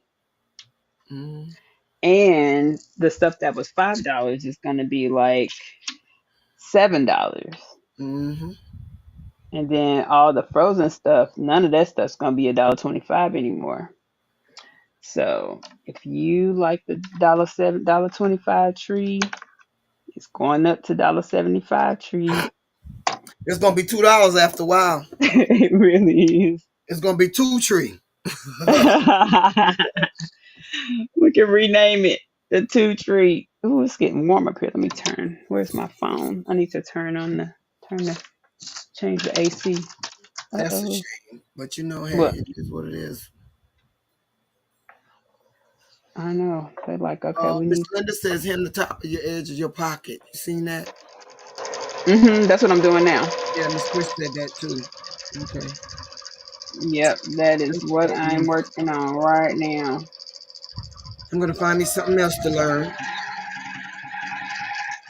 Mm, And the stuff that was $5 is gonna be like $7. mm-hmm. And then all the frozen stuff, none of that stuff's gonna be $1.25 anymore. So if you like the $7.25 tree, it's going up to $1.75 tree. It's gonna be $2 after a while. It really is. It's gonna be two tree. We can rename it the two tree. Ooh, it's getting warm up here. Let me turn. Where's my phone? I need to change the AC. Uh That's a oh. shame. But you know, hey, What? it is what it is. I know. They're like, okay, we Miss need. Linda says hem the top of your edge of your pocket. You seen that? That's what I'm doing now. Yeah, Miss Chris said that too. Okay. Yep, that is Thank you for what that I'm reminder. working on right now. I'm gonna find me something else to learn.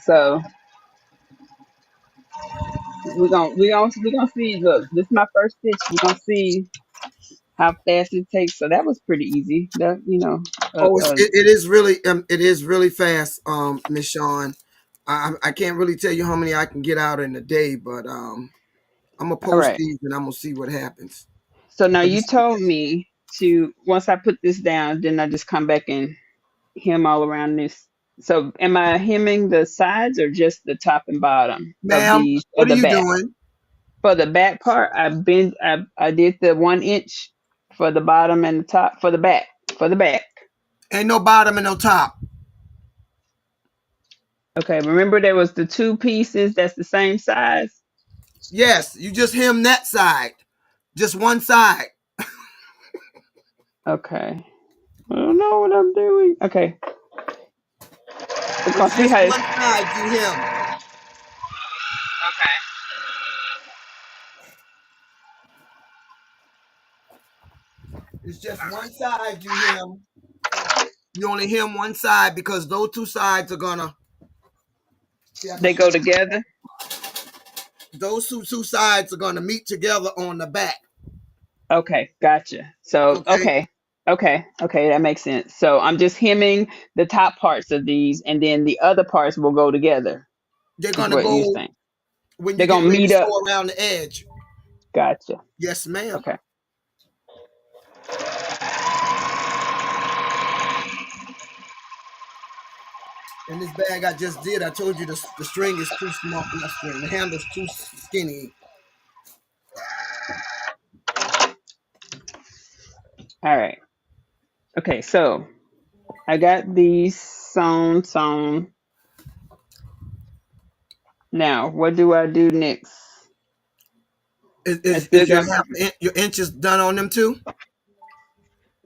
So we're gonna see. Look, this is my first stitch. We're gonna see how fast it takes. So that was pretty easy. That Oh, it is really fast, Miss Sean. I can't really tell you how many I can get out in a day, but I'm gonna all post right. these and I'm gonna see what happens. So now But you you told me to once I put this down, then I just come back and hem all around this. So am I hemming the sides or just the top and bottom of ma'am, these or what are the you back? doing? For the back part, I did the 1 inch for the bottom and the top for the back. For the back. Ain't no bottom and no top. Okay, remember there was the two pieces that's the same size? Yes, you just hem that side, just one side. Okay. I don't know what I'm doing. Okay. Because It's see just how one side you hem. okay. It's just one side you hem. You only hem one side because those two sides are gonna see. I can They show go you. together. Those two sides are gonna meet together on the back. Okay, gotcha. So Okay, okay, that makes sense. So I'm just hemming the top parts of these, and then the other parts will go together. they're Is gonna what you're go saying? when you They're get gonna ready to meet up. sew around the edge. Gotcha. Yes, ma'am. Okay. And this bag I just did, I told you the string is too small. Not string. The handle's too skinny. All right. Okay. So I got these sewn. Now, what do I do next? Is, I is, still is your got my. your inches done on them too?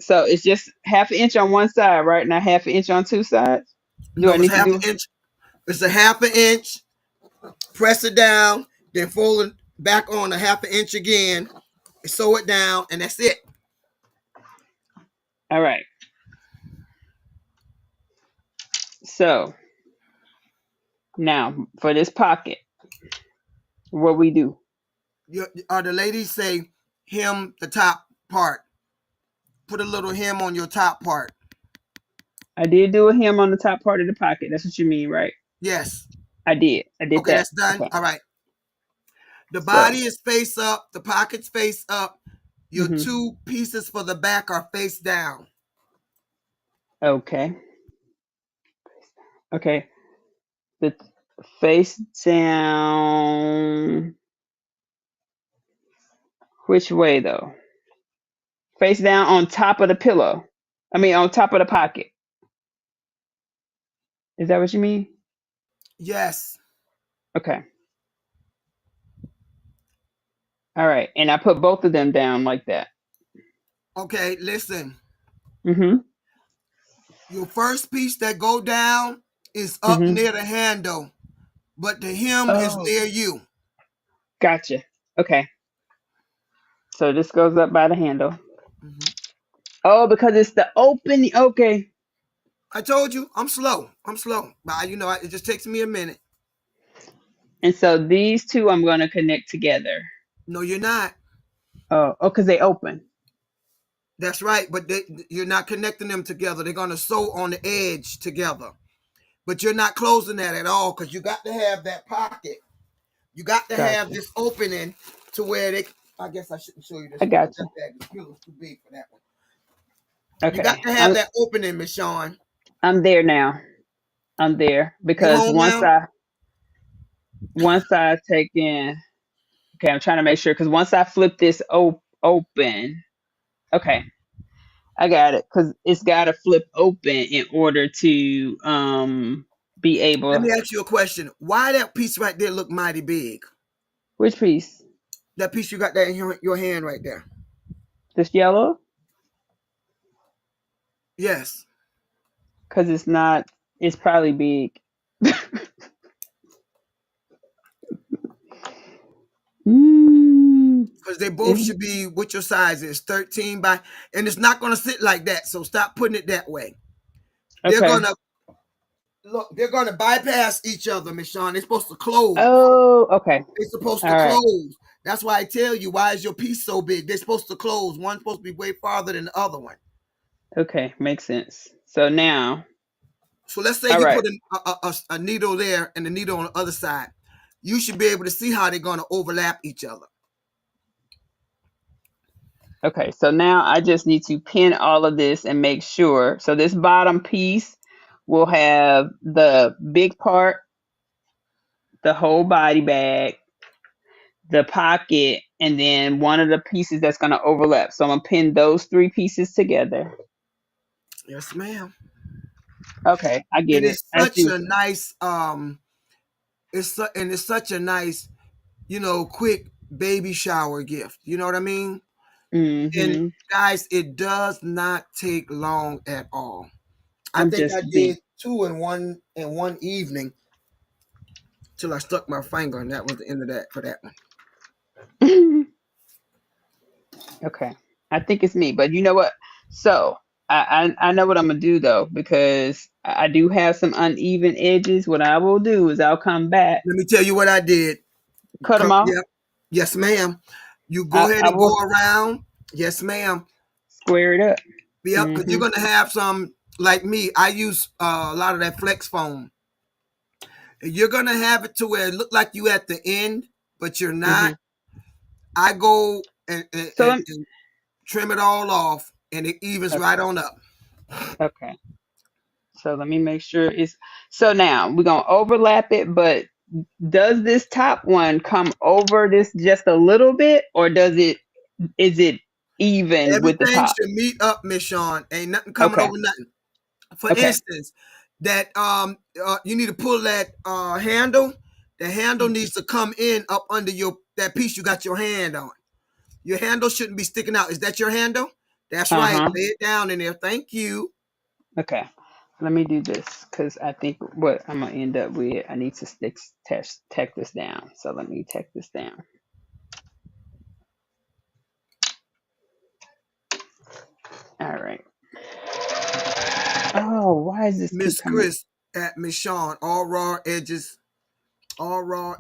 So it's just half an inch on one side, right? Now half an inch on two sides. Do I No, it's need to half do? an inch. It's a half an inch. Press it down, then fold it back on a half an inch again. Sew it down, and that's it. All right. So now for this pocket, what we do? Or the ladies say hem the top part. Put a little hem on your top part. I did do a hem on the top part of the pocket. That's what you mean, right? Yes. I did. I did Okay, that. that's done. Okay. All right. The So, body is face up. The pocket's face up. Your hmm two pieces for the back are face down. okay. Okay. The face down. Which way though? Face down on top of the pillow. I mean, on top of the pocket. Is that what you mean? Yes. Okay. All right. And I put both of them down like that. Okay, listen. Mm-hmm. Your first piece that go down is up Mm-hmm. near the handle, but the hem is Oh, near you. gotcha. Okay. So this goes up by the handle. Mhm. Oh, because it's the open. Okay. I told you, I'm slow. I'm slow. But it just takes me a minute. And so these two I'm going to connect together. No, you're not. Oh, because they open. That's right. But you're not connecting them together. They're gonna sew on the edge together. But you're not closing that at all because you got to have that pocket. You got to have Gotcha. this opening to where they. I guess I shouldn't show you this I one because gotcha. that bag, the pillow's too big for that one. You got Okay. to have that opening, Miss Shawn. I'm there now. I'm there You because home now? once I take in. Okay, I'm trying to make sure because once I flip this open, okay, I got it because it's got to flip open in order to be Let able. me ask you a question. Why that piece right there look mighty big? Which piece? That piece you got that in your hand right there. This yellow? Yes. Because it's not. It's probably big. mm, Because they both it's, should be what your size is, 13 by, and it's not going to sit like that. So stop putting it that way. They're okay. going to look. They're going to bypass each other, Miss Shawn. They're supposed to close. Oh, okay. They're supposed All to right. close. That's why I tell you, why is your piece so big? They're supposed to close. One's supposed to be way farther than the other one. Okay, makes sense. So now, So let's say all you right. put a needle there and a needle on the other side. You should be able to see how they're going to overlap each other. Okay, so now I just need to pin all of this and make sure. So this bottom piece will have the big part, the whole body bag, the pocket, and then one of the pieces that's going to overlap. So I'm going to pin those three pieces together. Yes, ma'am. Okay, I get And it. it's I such see a what you nice it's such a nice quick baby shower gift. You know what I mean? mean. And Mm-hmm. guys, it does not take long at all. I I'm think I just being. did two in one evening till I stuck my finger, and that was the end of that for that one. Okay. I think it's me, but you know what? So I know what I'm gonna do though, because I do have some uneven edges. What I will do is I'll come back, Let me tell you what I did. cut them off. Yep. Yes, ma'am. You go ahead I and go will around. Yes, ma'am. square it up. Yep, because you're Hmm. gonna have some like me. I use a lot of that flex foam. You're gonna have it to where it look like you at the end, but you're not. Hmm. I go and, So and, let and trim it all off, and it evens okay, right on up. okay. So let me make sure it's so now we're gonna overlap it, but does this top one come over this just a little bit, or does it is it even with the Everything top? should meet up, Miss Sean. Ain't nothing coming Okay, over nothing. For okay. instance, that you need to pull that handle. The handle needs to come in up under your that piece you got your hand on. Your handle shouldn't be sticking out. Is that your handle? That's right. Uh-huh. Lay it down in there. Thank you. Okay. Let me do this because I think what I'm gonna end up with, I need to tack this down. So let me tack this down. All right. Oh, why does this keep Miss coming? Chris at Miss Sean. All raw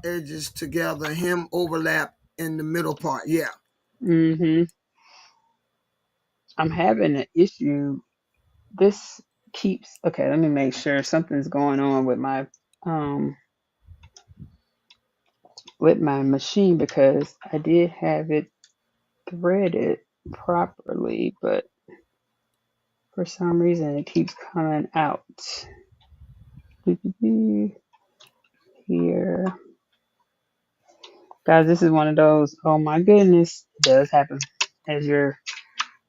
edges together. Him overlap in the middle part. Yeah. Mm-hmm. I'm having an issue. This keeps okay. Let me make sure something's going on um with my machine because I did have it threaded properly, but for some reason it keeps coming out. Here. Guys, this is one of those, oh my goodness, it does happen as you're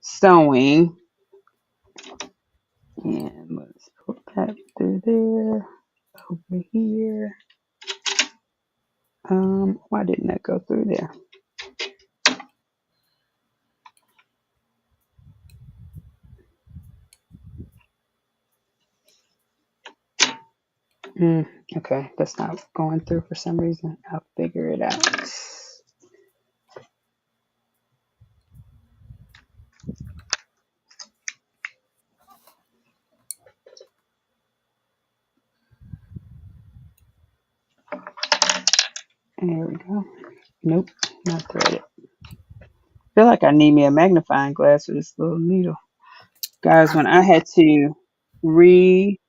sewing. And let's put that through there, over here. Why didn't that go through there? Mm, okay, that's not going through for some reason. I'll figure it out. There we go. Nope, not threaded. I feel like I need me a magnifying glass for this little needle. Guys, I when I feel had to re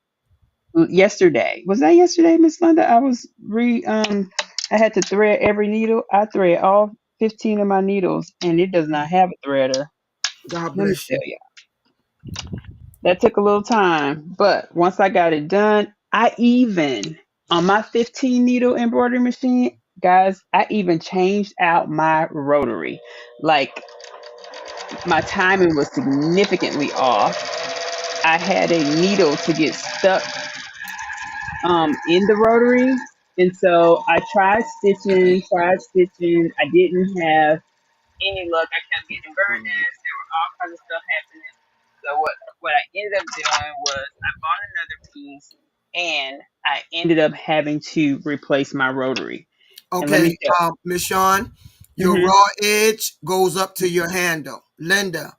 yesterday. Was that yesterday, Miss Linda? I had to thread every needle. I thread all 15 of my needles and it does not have a threader. God Let me bless tell you. you. That took a little time, but once I got it done, I even on my 15 needle embroidery machine, guys, I even changed out my rotary. Like my timing was significantly off. I had a needle to get stuck in the rotary. And so I tried stitching. I didn't have any luck. I kept getting burn nets. There were all kinds of stuff happening. So what I ended up doing was I bought another piece and I ended up having to replace my rotary. And let me Okay, tell Miss Sean, you. your raw edge goes up to your handle. Linda,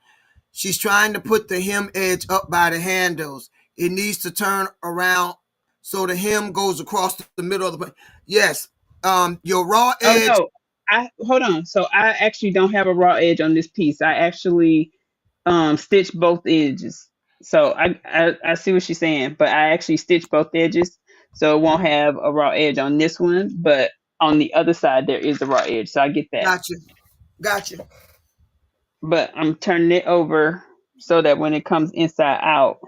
she's trying to put the hem edge up by the handles. It needs to turn around so the hem goes across the middle of the. Yes, your raw Oh edge. no, I hold on. So I actually don't have a raw edge on this piece. I actually stitched both edges. So I see what she's saying, but I actually stitched both edges, so it won't have a raw edge on this one, but on the other side there is a raw edge. So I get that. Gotcha, gotcha. But I'm turning it over so that when it comes inside out,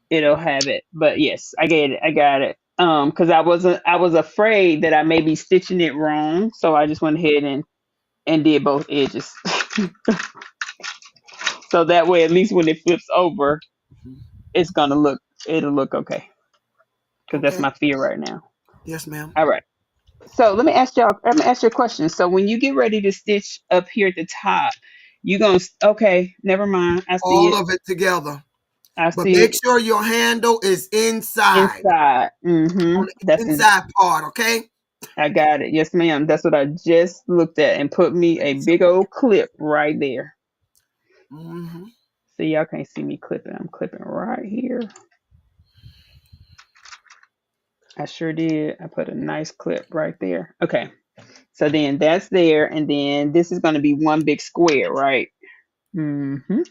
it'll have it. But yes, I get it. I got it. Because I was afraid that I may be stitching it wrong, so I just went ahead and did both edges. So that way, at least when it flips over, it's gonna look it'll look okay. Because that's Okay. my fear right now. Yes, ma'am. All right. So let me ask you a question. So when you get ready to stitch up here at the top, you gonna okay, never mind. I see All it. of it together. I But see make it sure your handle is inside, inside. on Mm-hmm. the inside part, okay? I got it. Yes, ma'am. That's what I just looked at and put me a big old clip right there. Mm-hmm. See, y'all can't see me clipping. I'm clipping right here. I sure did. I put a nice clip right there. Okay. So then that's there. And then this is going to be one big square, right? Mm-hmm.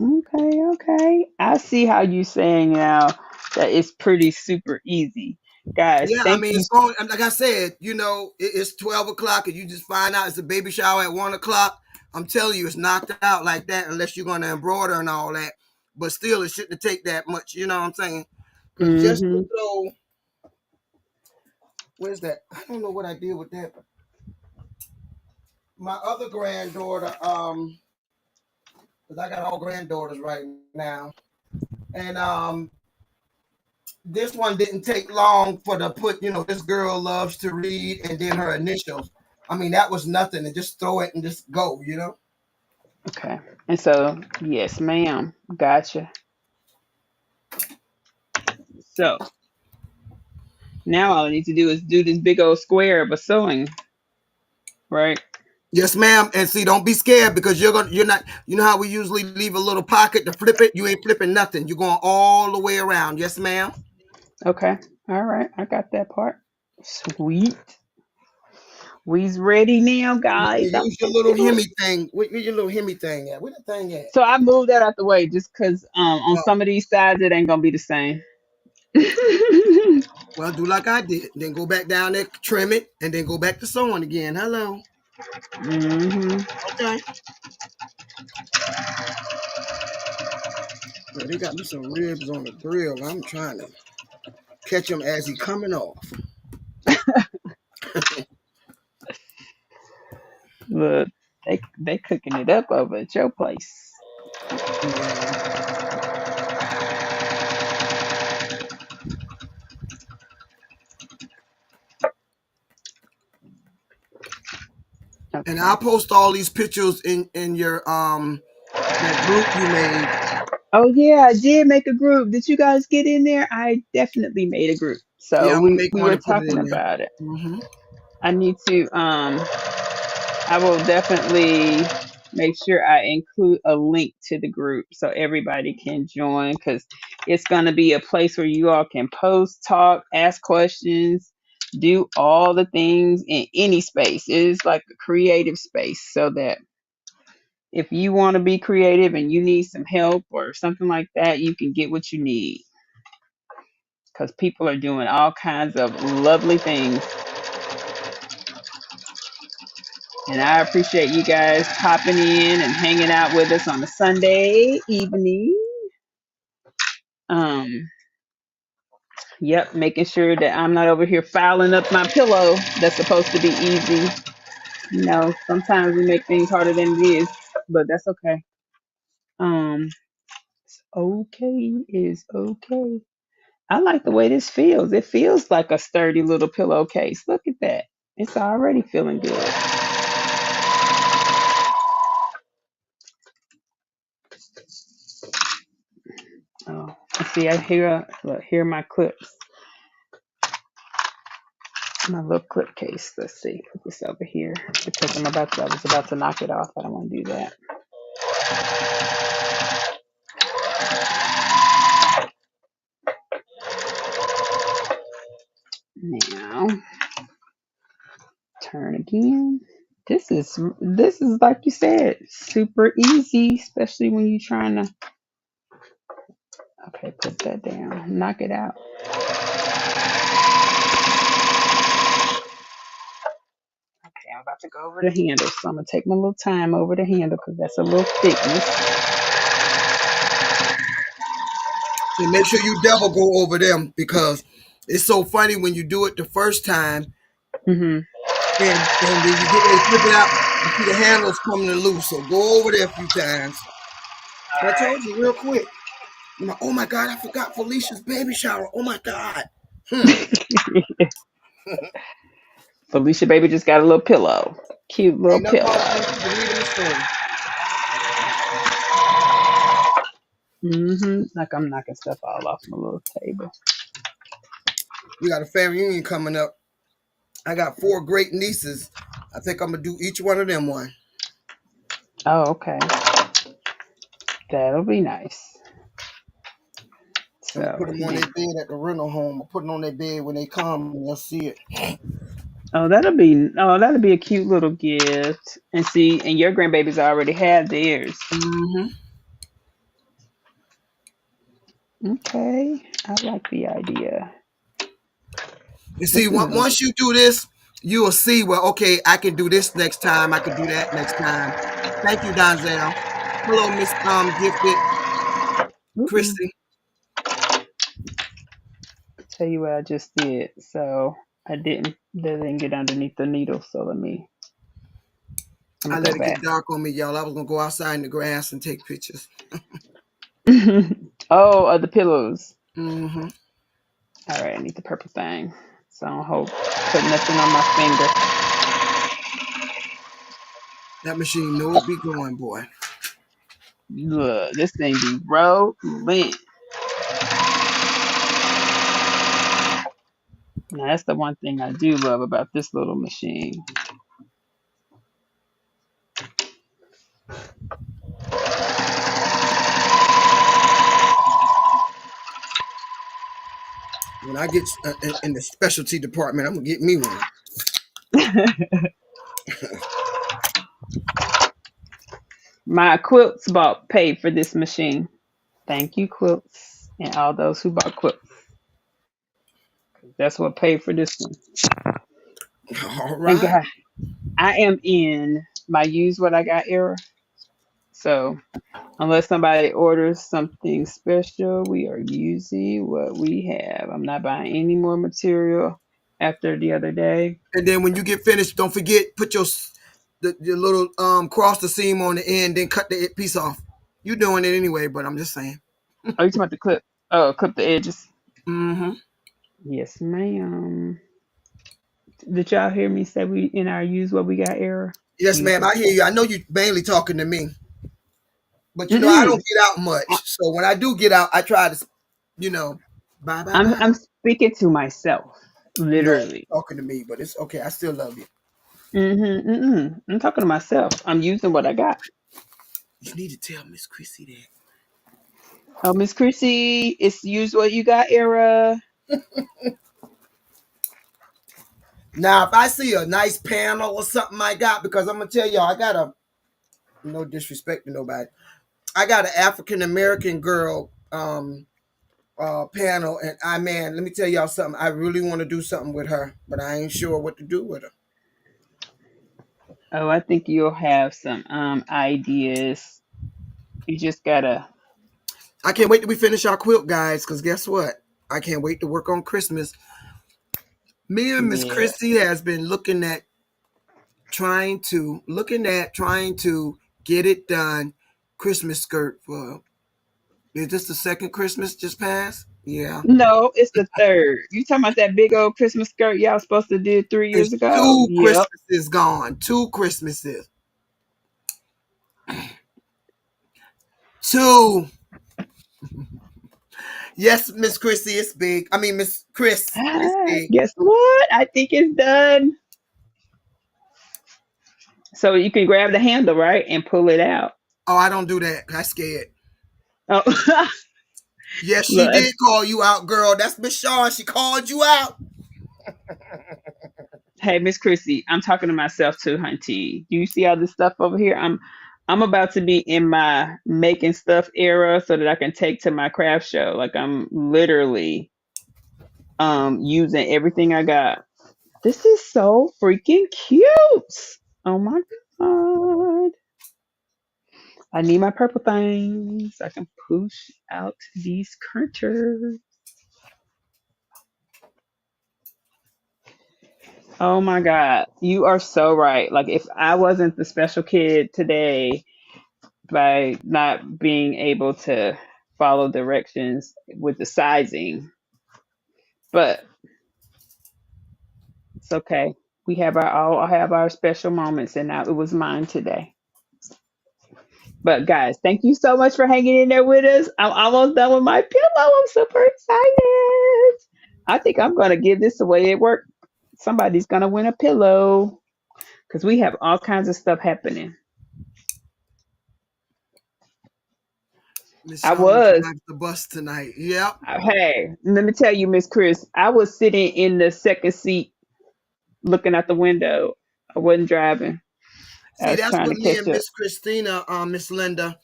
Okay, okay. I see how you saying now that it's pretty super easy. Guys, Yeah, I thank mean, you. it's going, like I said, it's 12 o'clock and you just find out it's a baby shower at 1 o'clock. I'm telling you, it's knocked out like that unless you're going to embroider and all that. But still, it shouldn't take that much, you know what I'm saying? Because just to Mm-hmm. throw, where's that? I don't know what I did with that. My other granddaughter, because I got all granddaughters right now, and this one didn't take long for the put, this girl loves to read and then her initials. I mean, that was nothing. And just throw it and just go. Okay. And so, yes, ma'am. Gotcha. So now all I need to do is do this big old square of a sewing, right? Yes, ma'am. And see, don't be scared because you're not, you know how we usually leave a little pocket to flip it? You ain't flipping nothing. You're going all the way around. Yes, ma'am. Okay. All right. I got that part. Sweet. We's ready now, guys. I'm Use your little Hemi thing. Where your little Hemi thing at? Where the thing at? so I moved that out the way just because on Oh, some of these sides it ain't gonna be the same. well, do like I did. Then go back down there, trim it, and then go back to sewing again. Hello. Hmm. Okay. Well, they got me some ribs on the grill. I'm trying to catch him as he coming off. Look, they cooking it up over at your place. Yeah. And Okay. I'll post all these pictures in your that group you made. Oh yeah, I did make a group. Did you guys get in there? I definitely made a group. So Yeah, I'm gonna we make we one were and put it talking in there. about it. Mm-hmm. I need to I will definitely make sure I include a link to the group so everybody can join because it's going to be a place where you all can post, talk, ask questions, do all the things in any space. It is like a creative space so that if you want to be creative and you need some help or something like that, you can get what you need because people are doing all kinds of lovely things. And I appreciate you guys popping in and hanging out with us on a Sunday evening. Um, yep, making sure that I'm not over here filing up my pillow. That's supposed to be easy. Sometimes we make things harder than it is, but that's okay. Um, okay is okay. I like the way this feels. It feels like a sturdy little pillowcase. Look at that. It's already feeling good. Oh, see, I hear look, here are my clips. My little clip case. Let's see. Put this over here because I was about to knock it off. I don't want to do that. Now, turn again. This is like you said, super easy, especially when you're trying to. Okay, put that down. Knock it out. Okay, I'm about to go over the handle, so I'm gonna take my little time over the handle because that's a little thickness. And make sure you double go over them because it's so funny when you do it the first time Mhm. and when you get ready to flip it out, you see the handles coming loose. So go over there a few times. I told you real quick. I'm like, oh my God, I forgot Felicia's baby shower. Oh my God. Felicia baby just got a little pillow. Cute little Ain't nothing pillow. wrong with them. Keep reading the story. Like I'm knocking stuff all off my little table. We got a family reunion coming up. I got 4 great nieces. I think I'm gonna do each one of them one. Oh, okay. That'll be nice. I'm gonna put So them on yeah. their bed at the rental home. I'll put it on their bed when they come and they'll see it. That'll be a cute little gift. And see, and your grandbabies already have theirs. Hmm. Okay. I like the idea. You see, This is a once you do this, you will see. Well, okay, I can do this next time. I can do that next time. Thank you, Donzel. Hello, Miss Gifted mm-mm. Christy. Tell you what I just did. So they didn't get underneath the needle. So let me I go let it back. get dark on me, y'all. I was gonna go outside in the grass and take pictures. Oh, the pillows. Hmm. All right, I need the purple thing. So I don't put nothing on my finger. That machine know it be going, boy. Look, this thing be rolling. Now that's the one thing I do love about this little machine. When I get in the specialty department, I'm gonna get me one. My quilts bought paid for this machine. Thank you, quilts, and all those who bought quilts. That's what paid for this one. All And right. God, I am in my use what I got era. So unless somebody orders something special, we are using what we have. I'm not buying any more material after the other day. And then when you get finished, don't forget put your little cross the seam on the end, then cut the piece off. You doing it anyway, but I'm just saying. Oh, you talking about the clip? Oh, clip the edges. Hmm. Yes, ma'am. Did y'all hear me say we in our use what we got era? Yes, Use ma'am. what I we hear you. I know you mainly talking to me, but got. I don't Mm-mm. get out much. So when I do get out, I try to, you know, bye bye I'm bye. I'm speaking to myself, No, literally. you're talking to me, but it's okay. I still love you. Mm-hmm. I'm talking to myself. I'm using what I got. You need to tell Miss Chrissy that. Oh, Miss Chrissy, it's use what you got era. Now, if I see a nice panel or something I got, because I'm gonna tell y'all, I got a no disrespect to nobody. I got an African American girl panel, and man, let me tell y'all something. I really want to do something with her, but I ain't sure what to do with her. Oh, I think you'll have some ideas. You just gotta. I can't wait till we finish our quilt, guys, because guess what? I can't wait to work on Christmas. Me and Miss Yeah. Christie has been trying to get it done. Christmas skirt for is this the second Christmas just passed? Yeah. No, it's the third. You talking about that big old Christmas skirt y'all supposed to do 3 years It's ago? two Yep. Christmases gone. Two Christmases. Two. Yes, Miss Chrissy, it's big. I mean, Miss Chris, it's big. Guess what? I think it's done. So you can grab the handle, right, and pull it out. Oh, I don't do that. I scared. Oh, Yes, she look. did call you out, girl. That's Miss Shaw. She called you out. Hey, Miss Chrissy, I'm talking to myself too, hunty. Do you see all this stuff over here? I'm about to be in my making stuff era so that I can take to my craft show. Like I'm literally using everything I got. This is so freaking cute. Oh my god. I need my purple things. So I can push out these curtains. Oh my god. You are so right. Like if I wasn't the special kid today, by not being able to follow directions with the sizing. But it's okay. We have our all have our special moments, and now it was mine today. But guys, thank you so much for hanging in there with us. I'm almost done with my pillow. I'm super excited. I think I'm going to give this away at work. Somebody's going to win a pillow because we have all kinds of stuff happening. Miss I Shawn was. drives the bus tonight. Yep. Hey, let me tell you, Miss Chris, I was sitting in the second seat looking out the window. I wasn't driving. I See, was that's trying what to me catch and up. Miss Christina, Miss Linda,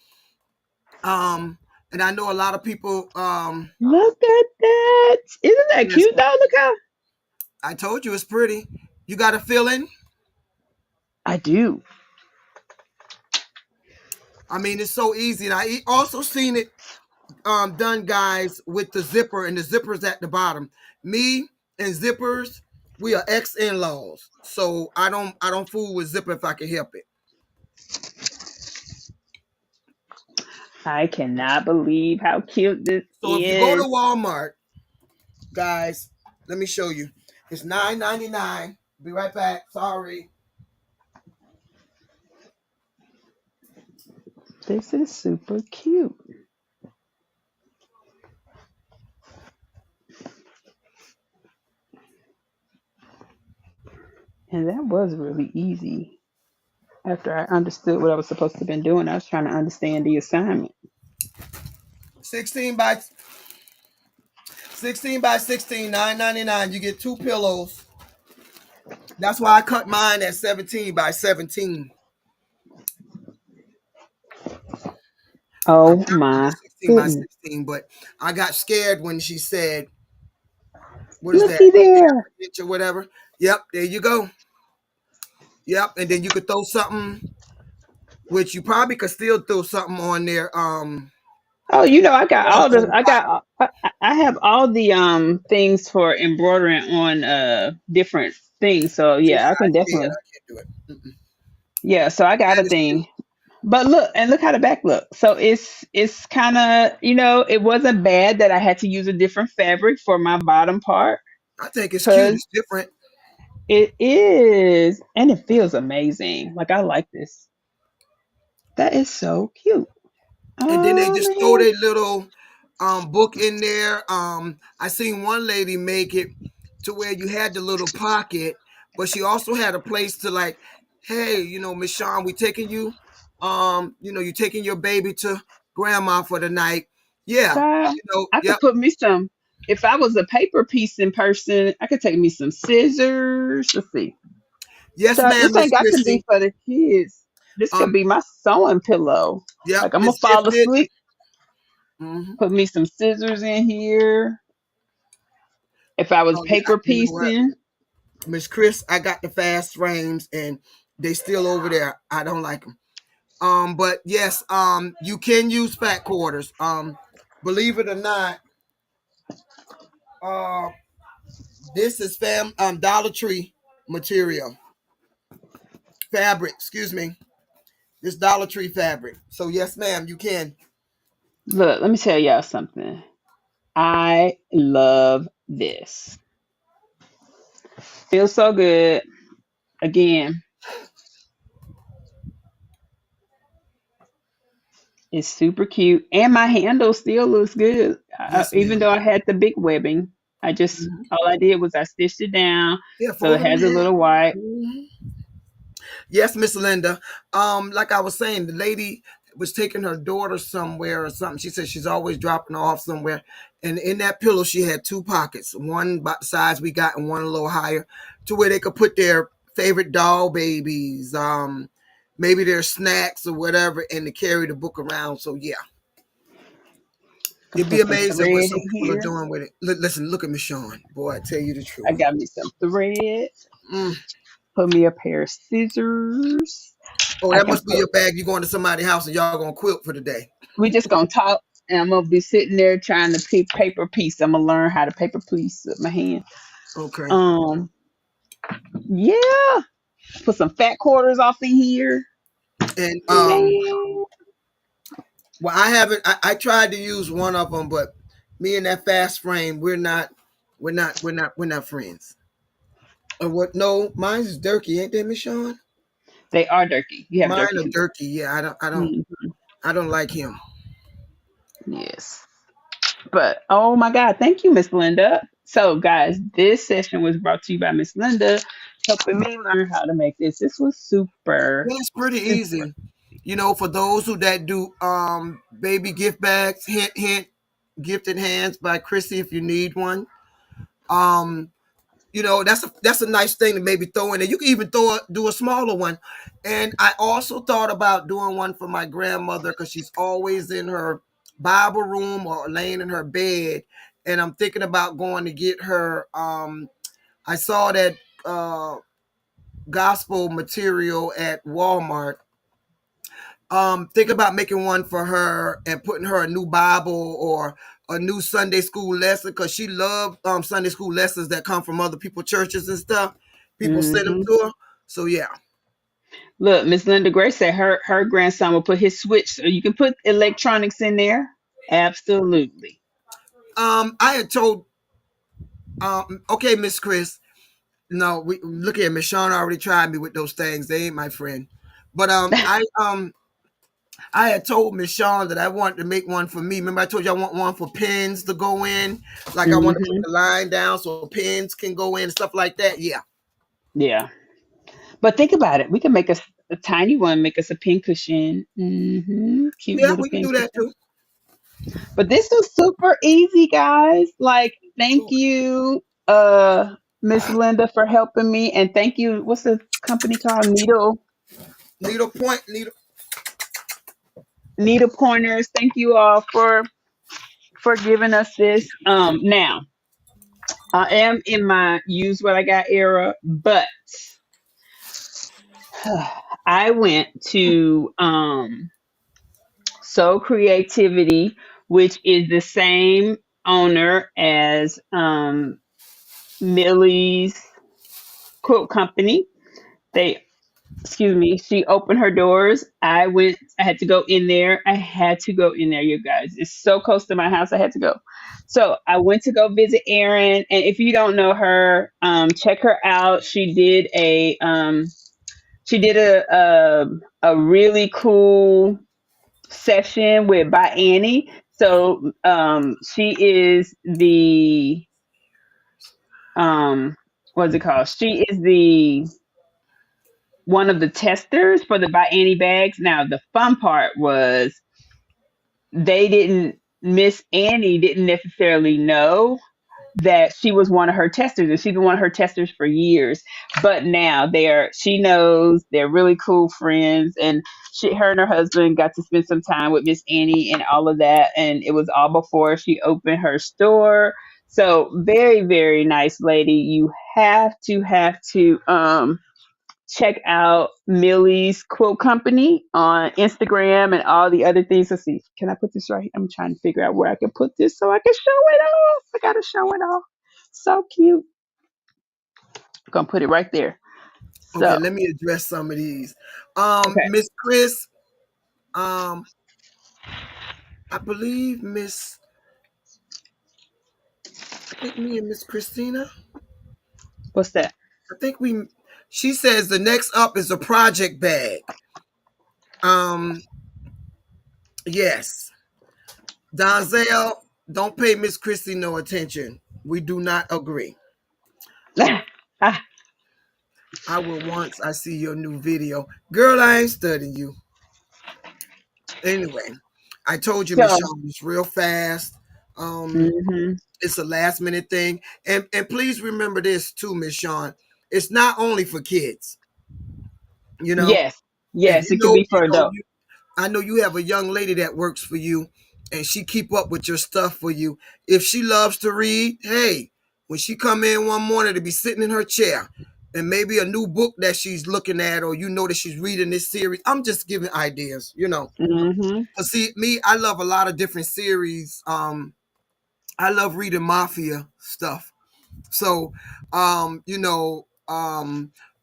and I know a lot of people. Look at that. Isn't that Yes, cute, though? Look how. I told you it's pretty. You got a feeling? I do. I mean, it's so easy. And also seen it done, guys, with the zipper and the zippers at the bottom. Me and zippers, we are ex in laws, so I don't fool with zipper if I can help it. I cannot believe how cute this So if you go to is. Walmart, guys, let me show you. It's $9.99. Be right back. Sorry. This is super cute. And that was really easy. After I understood what I was supposed to have been doing, I was trying to understand the assignment. 16 by 16 by 16, $9.99. You get two pillows. That's why I cut mine at 17 by 17. I'm Oh not gonna go my 16 by goodness. 16, but I got scared when she said, what is that? Looky there. Inch or whatever. Yep, there you go. Yep, and then you could throw something, which you probably could still throw something on there. Oh, I got all Also the in the I pocket. got I have all the things for embroidering on different things. So See, yeah, I I can scared. definitely. I can't do it. Mm-mm. Yeah, so I got That a is cute. thing. But look how the back look. So it's kind of, it wasn't bad that I had to use a different fabric for my bottom part I think it's cute. cuz It's different. it is, and it feels amazing. Like I like this. That is so cute. And then they Oh just throw man. their little book in there. I seen one lady make it to where you had the little pocket, but she also had a place to like, hey, Miss Shawn, we taking you, you taking your baby to grandma for the night. Yeah, Child, I yep. could put me some, if I was a paper piece in person, I could take me some scissors. Let's see. Yes, Child, ma'am, this Miss ain't got to be Christie. for the kids. This could Um, be my sewing pillow. yep, Like I'm gonna Miss fall Gifted. asleep, Hmm. put me some scissors in here. If I was Oh yeah, paper you know what, piecing, Miss Chris, I got the fast frames and they still over there. I don't like them. But yes, you can use fat quarters. Believe it or not, uh, this is Dollar Tree material fabric. Excuse me, this Dollar Tree fabric. So yes, ma'am, you can. look, let me tell y'all something. I love this. Feels so good. Again, it's super cute, and my handle still looks good. Yes, Even ma'am. though I had the big webbing, Mhm. all I did was I stitched it down, Yeah, so it fold them has a in. little white. Mhm. Yes, Miss Linda. Like I was saying, the lady was taking her daughter somewhere or something. She said she's always dropping her off somewhere. And in that pillow, she had two pockets, one about the size we got and one a little higher, to where they could put their favorite doll babies, maybe their snacks or whatever, and to carry the book around. So yeah, Can you'd be put some amazed at what thread some in people are here. doing with it. Listen, look at Miss Shawn. Boy, I tell you the I truth. got me some thread. Mm. Put me a pair of scissors. Oh, I that can must be put. your bag. You going to somebody's house and y'all gonna quilt for the day. We just gonna talk, and I'm gonna be sitting there trying to pick paper piece. I'm gonna learn how to paper piece with my hand. Okay. Um, yeah. Put some fat quarters off in here. And Man, well, I haven't. I tried to use one of them, but me and that fast frame, we're not friends. Or what? No, mine is Durkee, ain't they, Miss Shawn? they are dirty. You have Mine dirty are feet. Durkee. Yeah, I don't. Mhm. I don't like him. Yes. But oh my God, thank you, Miss Linda. So, guys, this session was brought to you by Miss Linda, helping me learn how to make this. This was super Well, it's pretty simple. easy. For those who that do baby gift bags, hint hint, gifted hands by Chrissy if you need one. Um, that's a nice thing to maybe throw in there. You can even do a smaller one. And I also thought about doing one for my grandmother because she's always in her Bible room or laying in her bed. And I'm thinking about going to get her. I saw that gospel material at Walmart. Think about making one for her and putting her a new Bible or a new Sunday school lesson because she loved Sunday school lessons that come from other people churches and stuff. People send them Hmm. to her. So yeah. Look, Miss Linda Gray said her grandson will put his switch, so you can put electronics in there. Absolutely. I had told okay, Miss Chris. No, we look at Miss Shawn already tried me with those things. They ain't my friend. But I had told Miss Shawn that I wanted to make one for me. Remember, I told you I want one for pins to go in. Like I want to put Hmm. the line down so pins can go in and stuff like that. Yeah. Yeah. But think about it. We can make a tiny one, make us a pin cushion. Cute Yeah, little we can pin do that cushion. too. But this was super easy, guys. Like, thank you, Miss Linda, for helping me. And thank you, what's the company called? Needle point, needle. Needle Pointers. Thank you all for giving us this. Now I am in my use what I got era, but I went to So Creativity, which is the same owner as Millie's Quilt Company. They, excuse me, she opened her doors. I had to go in there. I had to go in there, you guys. It's so close to my house. I had to go. So I went to go visit Erin. And if you don't know her, check her out. She did a really cool session with by Annie. So she is the what's it called? She is the one of the testers for the by Annie bags. Now the fun part was they didn't Miss Annie didn't necessarily know that she was one of her testers, and she's been one of her testers for years. But now she knows they're really cool friends, and her and her husband got to spend some time with Miss Annie and all of that, and it was all before she opened her store. So very, very nice lady. You have to check out Millie's Quilt Company on Instagram and all the other things. Let's see. Can I put this right? I'm trying to figure out where I can put this so I can show it off. I gotta show it off. So cute. I'm gonna put it right there. Okay, So let me address some of these. okay. Miss Chris, um, I believe I think me and Miss Christina, What's that? I think she says the next up is a project bag. Um, yes. Donzel, don't pay Miss Christie no attention. We do not agree. Ah, I will once I see your new video. Girl, I ain't studying you. Anyway, I told you, so Michelle, it's real fast. Um, mhm. it's a last minute thing. And please remember this too, Miss Sean. It's not only for kids, you know. Yes. If Yes, it could be for adults. I know you have a young lady that works for you and she keep up with your stuff for you. If she loves to read, hey, when she come in one morning to be sitting in her chair and maybe a new book that she's looking at or that she's reading this series, I'm just giving ideas. Hmm. But see, me, I love a lot of different series. I love reading mafia stuff. So,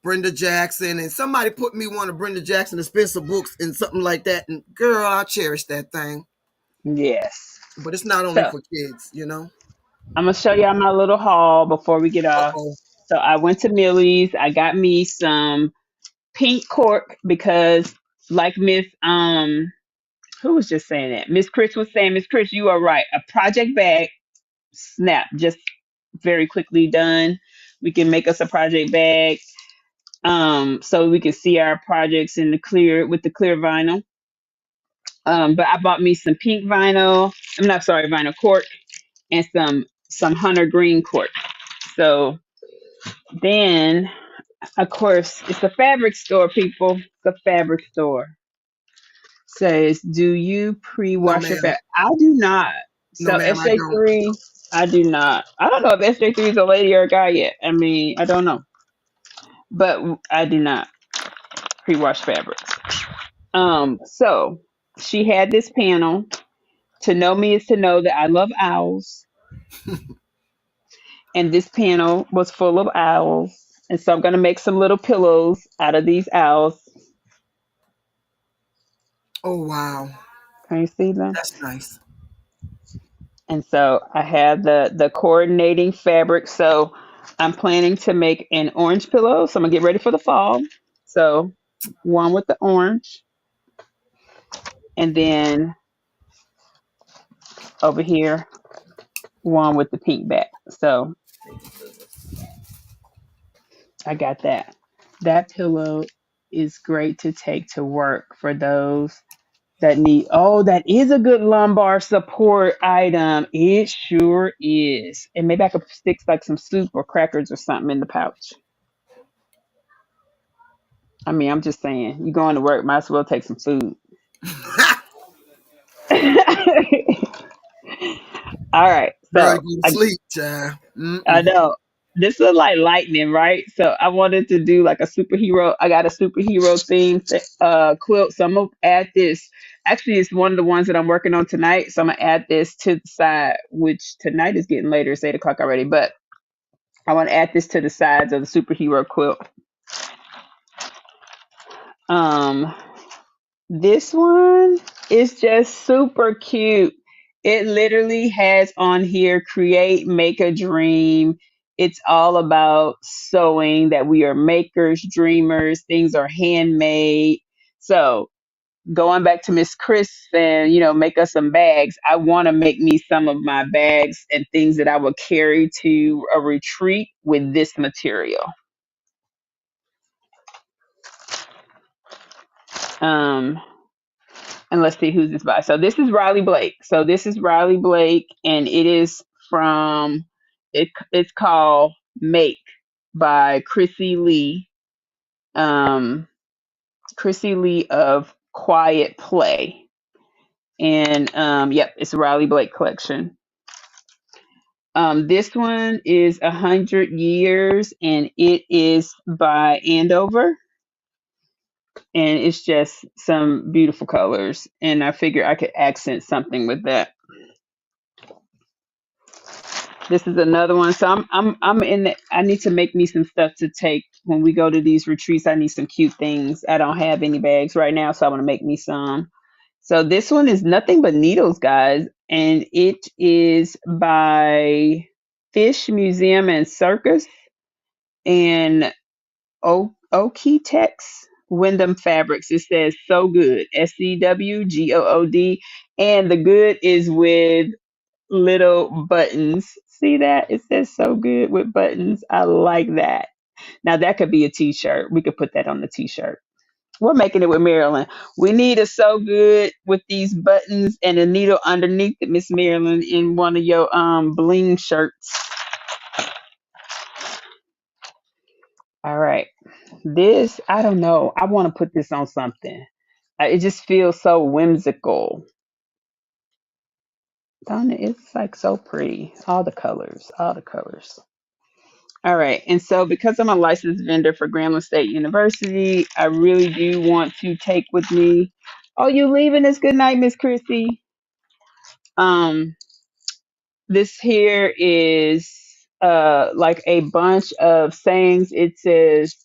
Brenda Jackson, and somebody put me one of Brenda Jackson and Spencer books and something like that. And girl, I cherish that thing. Yes. But it's not only So for kids. I'm gonna show y'all my little haul before we get Uh off. oh. So I went to Millie's. I got me some pink cork because like Miss Who was just saying that? Miss Chris was saying, Miss Chris, you are right. A project bag, snap, just very quickly done. We can make us a project bag, so we can see our projects in the clear with the clear vinyl. But I bought me some pink vinyl. I'm not sorry, vinyl cork and some hunter green cork. So then, of course, it's a fabric store, people. It's a fabric store. Says, do you No, pre-wash your ma'am. fabric? I do not. No, So ma'am, I don't. SJ3, I do not. I don't know if SJ3 is a lady or a guy yet. I mean, I don't know, but I do not pre-wash fabrics. So she had this panel. To know me is to know that I love owls, and this panel was full of owls. And so I'm gonna make some little pillows out of these owls. Oh, wow. Can you see them? That's nice. And so I have the coordinating fabric. So I'm planning to make an orange pillow. So I'm gonna get ready for the fall. So one with the orange, and then over here one with the pink back. So I got that. That pillow is great to take to work for those that need. Oh, that is a good lumbar support item. It sure is. And maybe I could stick like some soup or crackers or something in the pouch. I mean, I'm just saying, you going to work, might as well take some food. All right, Girl, you so go to sleep, child. I Mm-mm. know this is like lightning, right? So I wanted to do like a superhero. I got a superhero theme quilt, so I'm gonna add this. Actually, it's one of the ones that I'm working on tonight. So I'm gonna add this to the side, which tonight is getting later. It's 8 o'clock already, but I want to add this to the sides of the superhero quilt. Um, This one is just super cute. It literally has on here create, make a dream. It's all about sewing, that we are makers, dreamers, things are handmade. So going back to Miss Chris and make us some bags. I want to make me some of my bags and things that I will carry to a retreat with this material. Um, and let's see who's this by. So this is Riley Blake. So this is Riley Blake, and it is from It's called Make by Chrissy Lee. Um, Chrissy Lee of Quiet Play, and yep, it's a Riley Blake collection. This one is 100 years, and it is by Andover, and it's just some beautiful colors. And I figure I could accent something with that. This is another one. So I'm in the, I need to make me some stuff to take when we go to these retreats. I need some cute things. I don't have any bags right now, so I want to make me some. So this one is nothing but needles, guys, and it is by Fish Museum and Circus and Okitex Wyndham Fabrics. It says so good, SEWGOOD, and the good is with little buttons. See that? It says so good with buttons. I like that. Now that could be a t-shirt. We could put that on the t-shirt. We're making it with Marilyn. We need a so good with these buttons and a needle underneath it, Miss Marilyn, in one of your bling shirts. All right. This, I don't know. I want to put this on something. It just feels so whimsical. Don't it? It's like so pretty. All the colors, all the colors. All right. And so because I'm a licensed vendor for Grambling State University, I really do want to take with me. Oh, you leaving us? Good night, Miss Chrissy. Um, this here is like a bunch of sayings. It says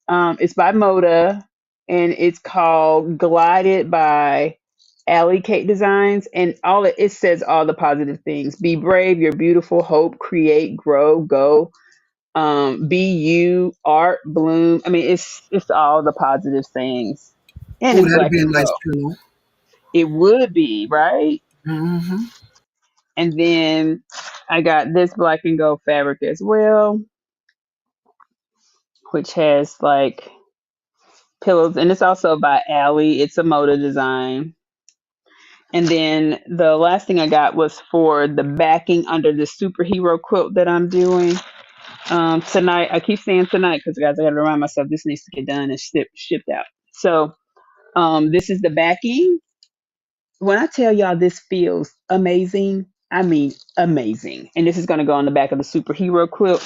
it's by Moda, and it's called Glided by Alley Kate Designs, and it says all the positive things. Be brave, you're beautiful, hope, create, grow, go. Be you, art, bloom. I mean, it's all the positive things, and Oh, it's that'd black be a and nice gold. pillow. It would be, right? Mm-hmm. And then I got this black and gold fabric as well, which has like pillows, and it's also by Allie. It's a Moda design. And then the last thing I got was for the backing under the superhero quilt that I'm doing tonight. I keep saying tonight because, guys, I got to remind myself this needs to get done and shipped out. So this is the backing. When I tell y'all this feels amazing, I mean amazing. And this is going to go on the back of the superhero quilt.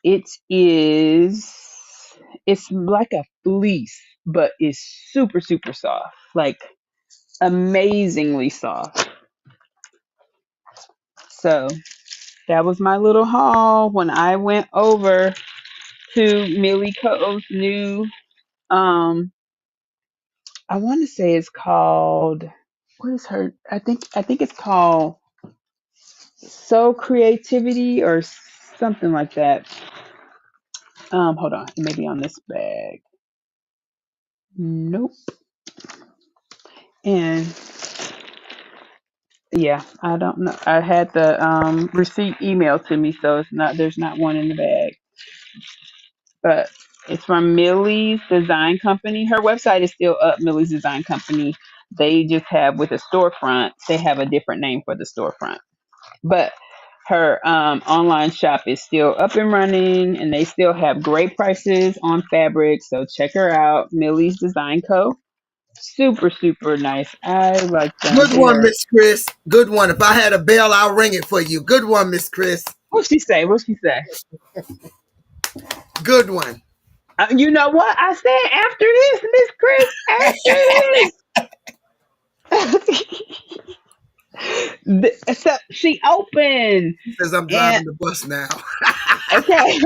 It is, it's like a fleece, but it's super, super soft. Like amazingly soft. So that was my little haul when I went over to Millie Co's new um I want to say it's called, what is her, I think it's called So Creativity or something like that. Hold on, it may be on this bag. Nope. And yeah, I don't know. I had the receipt emailed to me, so it's not, there's not one in the bag. But it's from Millie's Design Company. Her website is still up, Millie's Design Company. They just have, with a storefront, they have a different name for the storefront. But her online shop is still up and running, and they still have great prices on fabric. So check her out, Millie's Design Co. Super, super nice. I like them. Good They one, are. Miss Chris. Good one. If I had a bell, I'll ring it for you. Good one, Miss Chris. What she say? What she say? Good one. You know what I said after this, Miss Chris? After this. So she opened, He says I'm and driving the bus now. okay.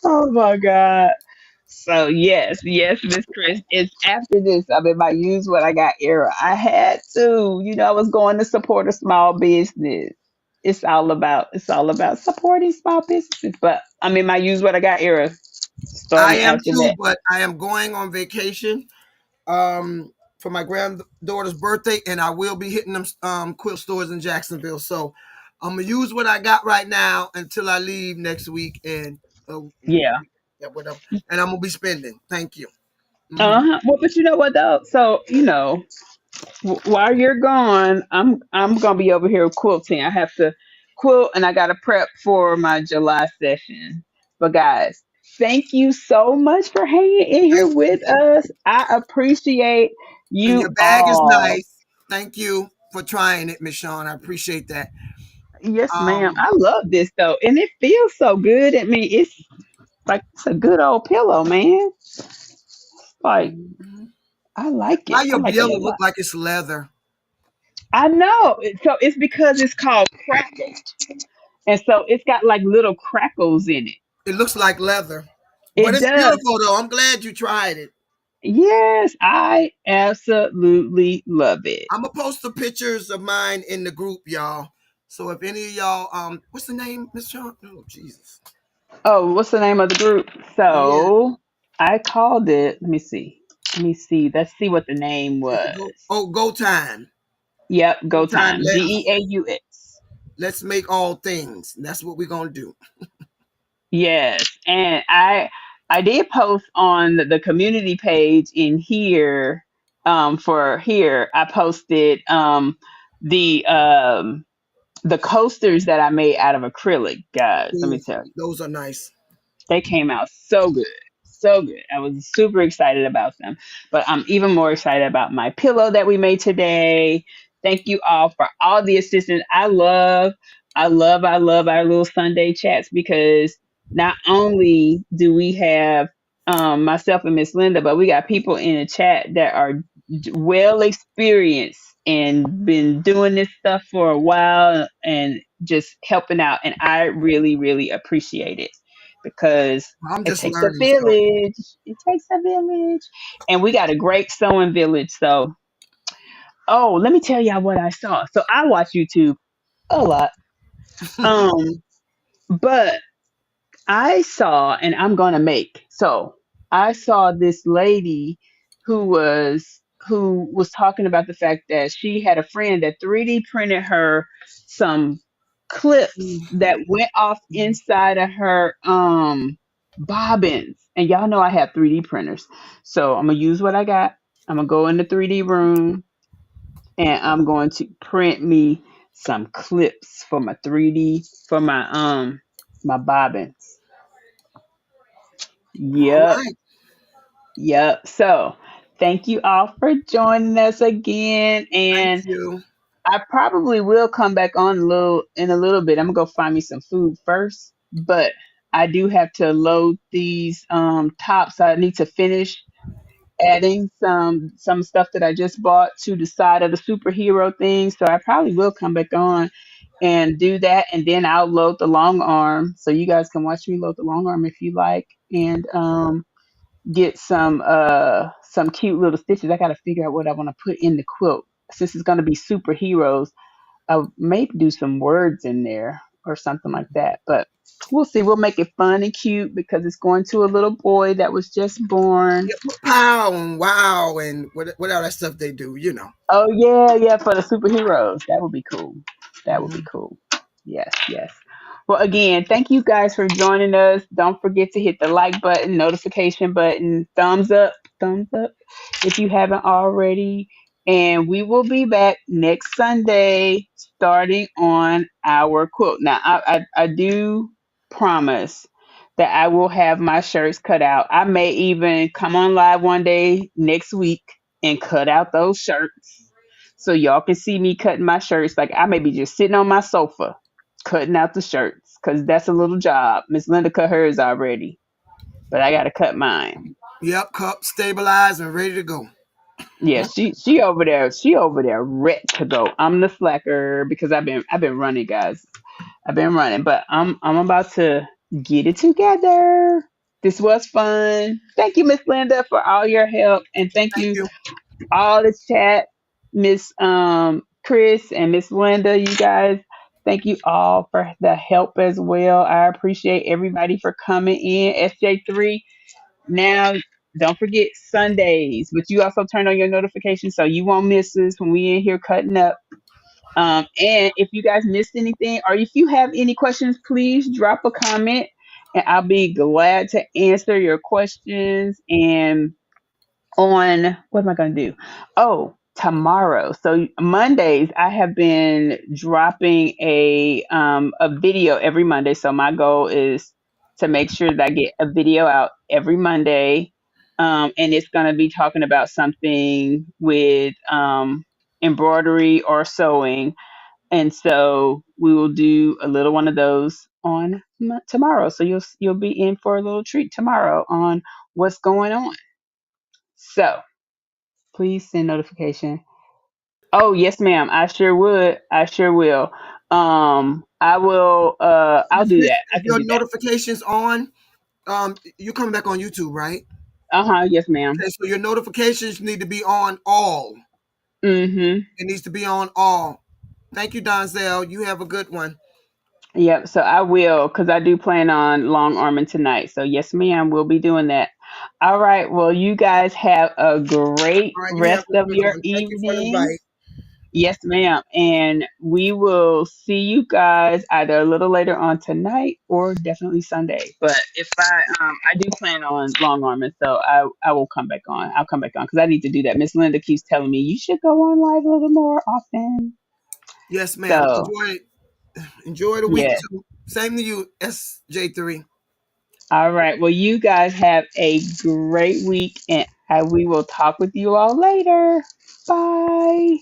Oh my god. So yes, yes, Miss Chris. It's after this. I'm in my use what I got era. I had to, I was going to support a small business. It's all about supporting small businesses. But I'm in my use what I got era. I Starting am after too, that. but I am going on vacation for my granddaughter's birthday, and I will be hitting them quilt stores in Jacksonville. So I'm gonna use what I got right now until I leave next week, and Yeah. yeah, whatever. And I'm gonna be spending. Thank you. Hmm. Uh-huh. Well, but you know what though? So, while you're gone, I'm gonna be over here quilting. I have to quilt, and I gotta prep for my July session. But guys, thank you so much for hanging in here Thank with you. us. I appreciate And your you bag is all. nice. Thank you for trying it, Miss Shawn. I appreciate that. Yes, ma'am. Um, I love this though, and it feels so good. I mean, it's like it's a good old pillow, man. Like mhm. I like Why it. I your like it bill a lot. look like it's leather? I know. So it's because it's called crackle. And so it's got like little crackles in it. It looks like leather, but It it's does. beautiful though. I'm glad you tried it. Yes, I absolutely love it. I'm gonna post the pictures of mine in the group, y'all. So if any of y'all, what's the name, Miss Shawn? Oh Jesus. Oh, what's the name of the group? Yeah. So I called it, let me see. Let me see. Let's see what the name was. Go time. Yep, Go Go time. Time. GEAUX. Let's make all things. That's what we're gonna do. Yes. And I did post on the community page in here, for here. I posted the coasters that I made out of acrylic, guys. Let me Ooh, tell you, those are nice. they came out so good. So good. I was super excited about them. But I'm even more excited about my pillow that we made today. Thank you all for all the assistance. I love our little Sunday chats because not only do we have myself and Miss Linda, but we got people in the chat that are well experienced and been doing this stuff for a while and just helping out. And I really, really appreciate it because I'm it just takes a learning, so village. It takes a village. And we got a great sewing village. So, oh, let me tell y'all what I saw. So I watch YouTube a lot. Um, but I saw, and I'm gonna make. So I saw this lady. who was talking about the fact that she had a friend that 3D printed her some clips that went off inside of her bobbins. And y'all know I have 3D printers. So I'm gonna use what I got. I'm gonna go in the 3D room and I'm going to print me some clips for my 3D for my bobbins. All Yep. right. Yep. So thank you all for joining us again. Thank And you. I probably will come back on a little bit. I'm gonna go find me some food first. But I do have to load these tops. I need to finish adding some stuff that I just bought to the side of the superhero thing. So I probably will come back on and do that, and then I'll load the long arm. So you guys can watch me load the long arm if you like. And get some cute little stitches. I gotta figure out what I want to put in the quilt. Since it's gonna be superheroes, I'll maybe do some words in there or something like that. But we'll see. We'll make it fun and cute because it's going to a little boy that was just born. Yeah, pow and wow and what all that stuff they do, you know. Oh yeah, yeah, for the superheroes. That would be cool. That would be Hmm. cool. Yes, yes. Well, again, thank you guys for joining us. Don't forget to hit the like button, notification button, thumbs up if you haven't already. And we will be back next Sunday starting on our quilt. Now, I do promise that I will have my shirts cut out. I may even come on live one day next week and cut out those shirts so y'all can see me cutting my shirts. Like I may be just sitting on my sofa cutting out the shirts because that's a little job. Miss Linda cut hers already, but I got to cut mine. Yep, cup stabilized and ready to go. Yeah, she over there. She over there ready to go. I'm the slacker because I've been running, guys. I've been running, but I'm about to get it together. This was fun. Thank you, Miss Linda, for all your help, and thank Thank you you. all the chat, Miss Chris and Miss Linda, you guys. Thank you all for the help as well. I appreciate everybody for coming in. SJ3. Now, don't forget Sundays, but you also turn on your notifications so you won't miss us when we in here cutting up. And if you guys missed anything or if you have any questions, please drop a comment and I'll be glad to answer your questions. And on what am I going to do? Oh, tomorrow. So Mondays, I have been dropping a video every Monday. So my goal is to make sure that I get a video out every Monday, and it's going to be talking about something with embroidery or sewing. And so we will do a little one of those on tomorrow. So you'll be in for a little treat tomorrow on what's going on. So please send notification. Oh, yes, ma'am. I sure would. I sure will. I will I'll do that. I If can your do that. notifications on, you coming back on YouTube, right? Uh-huh, yes, ma'am. Okay, so your notifications need to be on all. Mm-hmm. It needs to be on all. Thank you, Donzel. You have a good one. Yep, so I will because I do plan on long arming tonight. So yes, ma'am, we'll be doing that. All right. Well, you guys have a great All right, you have rest a of good your one. Thank you for the evening. invite. Yes, ma'am. And we will see you guys either a little later on tonight or definitely Sunday. But if I do plan on long arming, so I will come back on. I'll come back on because I need to do that. Miss Linda keeps telling me you should go on live a little more often. Yes, ma'am. So Enjoy the week yeah. too. Same to you, SJ3. All right. Well, you guys have a great week, and we will talk with you all later. Bye.